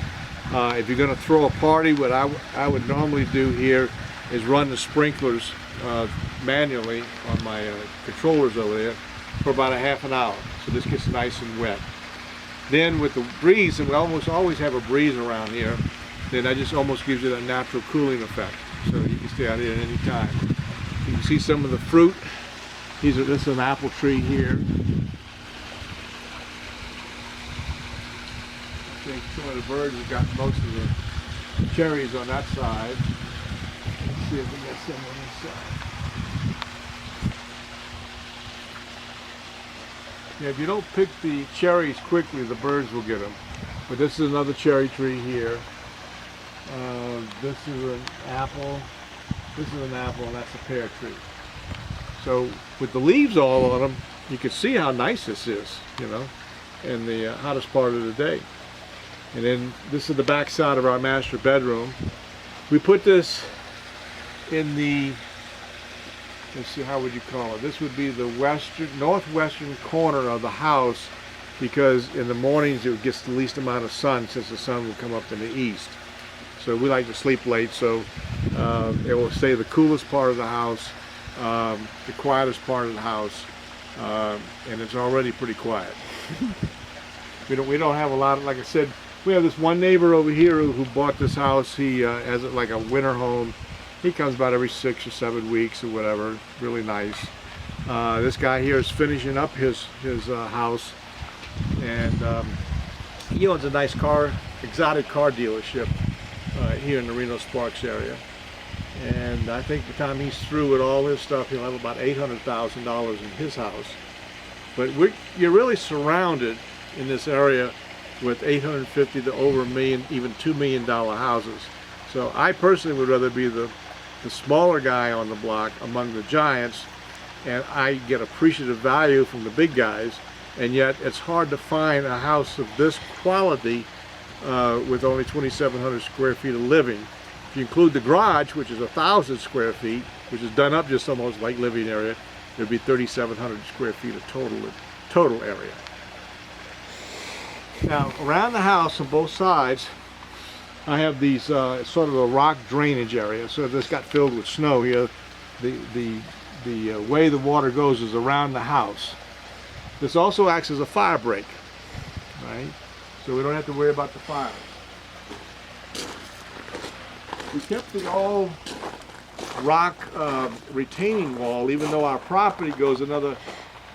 If you're going to throw a party, what I would normally do here is run the sprinklers manually on my controllers over there for about a half an hour. So this gets nice and wet. Then with the breeze, and we almost always have a breeze around here, then that just almost gives you that natural cooling effect. So you can stay out here at any time. You can see some of the fruit. This is an apple tree here. I think some of the birds have got most of the cherries on that side. Let's see if we get some on this side. Yeah, if you don't pick the cherries quickly, the birds will get them. But this is another cherry tree here. This is an apple. This is an apple, and that's a pear tree. So with the leaves all on them, you can see how nice this is, you know, in the hottest part of the day. And then this is the back side of our master bedroom. We put this in the, let's see, how would you call it? This would be the northwestern corner of the house, because in the mornings it gets the least amount of sun, since the sun will come up in the east. So we like to sleep late, so it will stay the coolest part of the house, the quietest part of the house, and it's already pretty quiet. We don't have a lot of, like I said, we have this one neighbor over here who bought this house. He has it like a winter home. He comes about every 6 or 7 weeks or whatever. Really nice. This guy here is finishing up his house, and he owns a nice exotic car dealership here in the Reno Sparks area. And I think by the time he's through with all his stuff, he'll have about $800,000 in his house. But you're really surrounded in this area with 850 to over $1 million, even $2 million houses. So I personally would rather be the smaller guy on the block among the giants, and I get appreciative value from the big guys, and yet it's hard to find a house of this quality with only 2,700 square feet of living. If you include the garage, which is 1,000 square feet, which is done up just almost like living area, there'd be 3,700 square feet of total area. Now, around the house on both sides, I have these sort of a rock drainage area. So this got filled with snow here. The way the water goes is around the house. This also acts as a fire break, right? So we don't have to worry about the fire. We kept the all rock retaining wall, even though our property goes another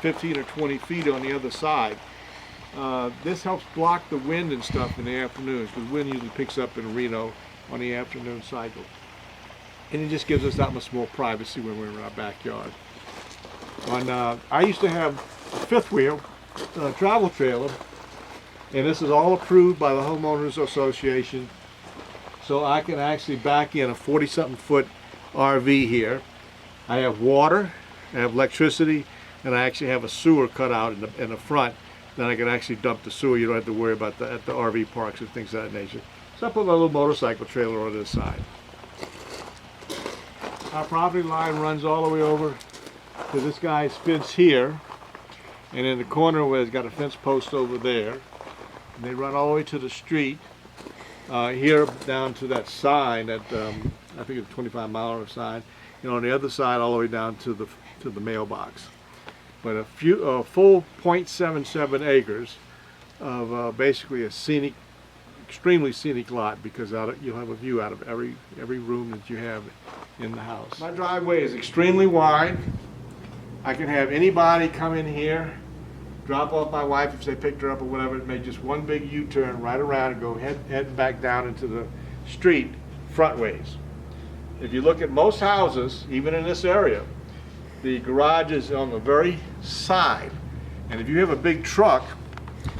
15 or 20 feet on the other side. This helps block the wind and stuff in the afternoons, because wind usually picks up in Reno on the afternoon cycle. And it just gives us that much more privacy when we're in our backyard. I used to have a fifth wheel travel trailer, and this is all approved by the Homeowners Association. So I can actually back in a 40-something foot RV here. I have water, I have electricity, and I actually have a sewer cut out in the front. Then I can actually dump the sewer. You don't have to worry about at the RV parks and things of that nature. So I put my little motorcycle trailer on this side. Our property line runs all the way over to this guy's fence here, and in the corner where it's got a fence post over there. And they run all the way to the street here down to that sign, that I think it's a 25-mile sign. And on the other side, all the way down to the mailbox. But a full 0.77 acres of basically a scenic, extremely scenic lot, because you'll have a view out of every room that you have in the house. My driveway is extremely wide. I can have anybody come in here, drop off my wife if they picked her up or whatever, and make just one big U-turn right around and go head back down into the street front ways. If you look at most houses, even in this area, the garage is on the very side, and if you have a big truck,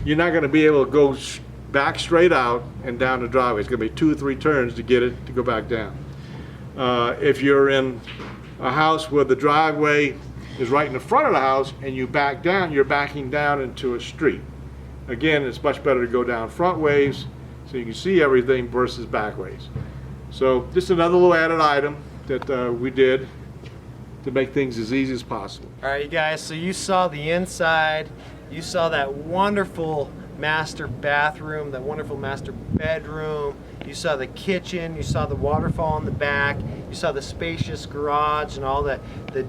you're not going to be able to go back straight out and down the driveway. It's going to be 2 or 3 turns to get it to go back down. If you're in a house where the driveway is right in the front of the house and you back down, you're backing down into a street. Again, it's much better to go down front ways so you can see everything versus back ways. So just another little added item that we did to make things as easy as possible. All right, you guys, so you saw the inside, you saw that wonderful master bathroom, that wonderful master bedroom, you saw the kitchen, you saw the waterfall in the back, you saw the spacious garage and all the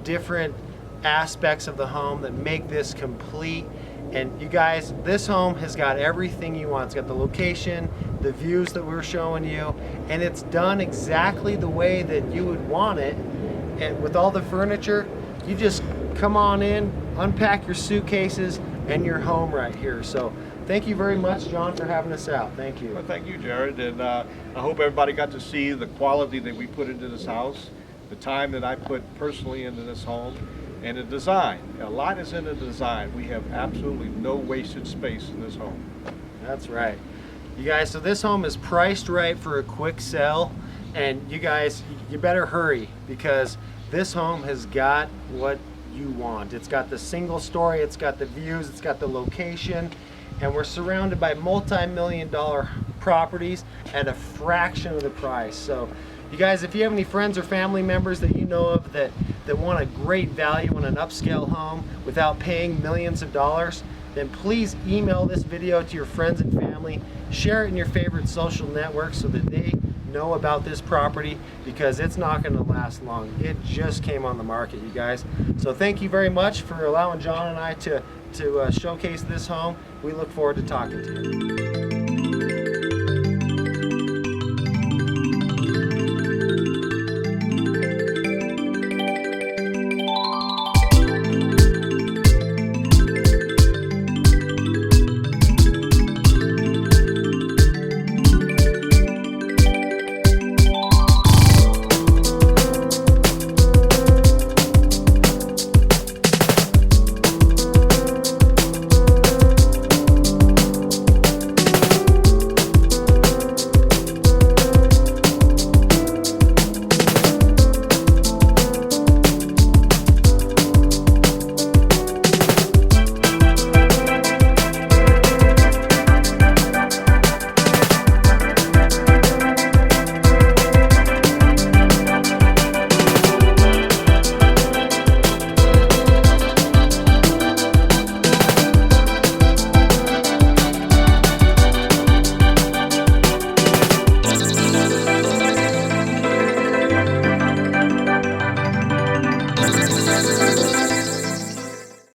different aspects of the home that make this complete. And you guys, this home has got everything you want. It's got the location, the views that we're showing you, and it's done exactly the way that you would want it. And with all the furniture, you just come on in, unpack your suitcases, and you're home right here. So thank you very much, John, for having us out. Thank you. Well, thank you, Jared, and I hope everybody got to see the quality that we put into this house, the time that I put personally into this home, and the design. A lot is in the design. We have absolutely no wasted space in this home. That's right. You guys, so this home is priced right for a quick sell, and you guys, you better hurry, because this home has got what you want. It's got the single story, it's got the views, it's got the location, and we're surrounded by multi-million-dollar properties at a fraction of the price. So you guys, if you have any friends or family members that you know of that want a great value on an upscale home without paying millions of dollars, then please email this video to your friends and family, share it in your favorite social networks so that they know about this property because it's not going to last long. It just came on the market, you guys. So thank you very much for allowing John and I to showcase this home. We look forward to talking to you.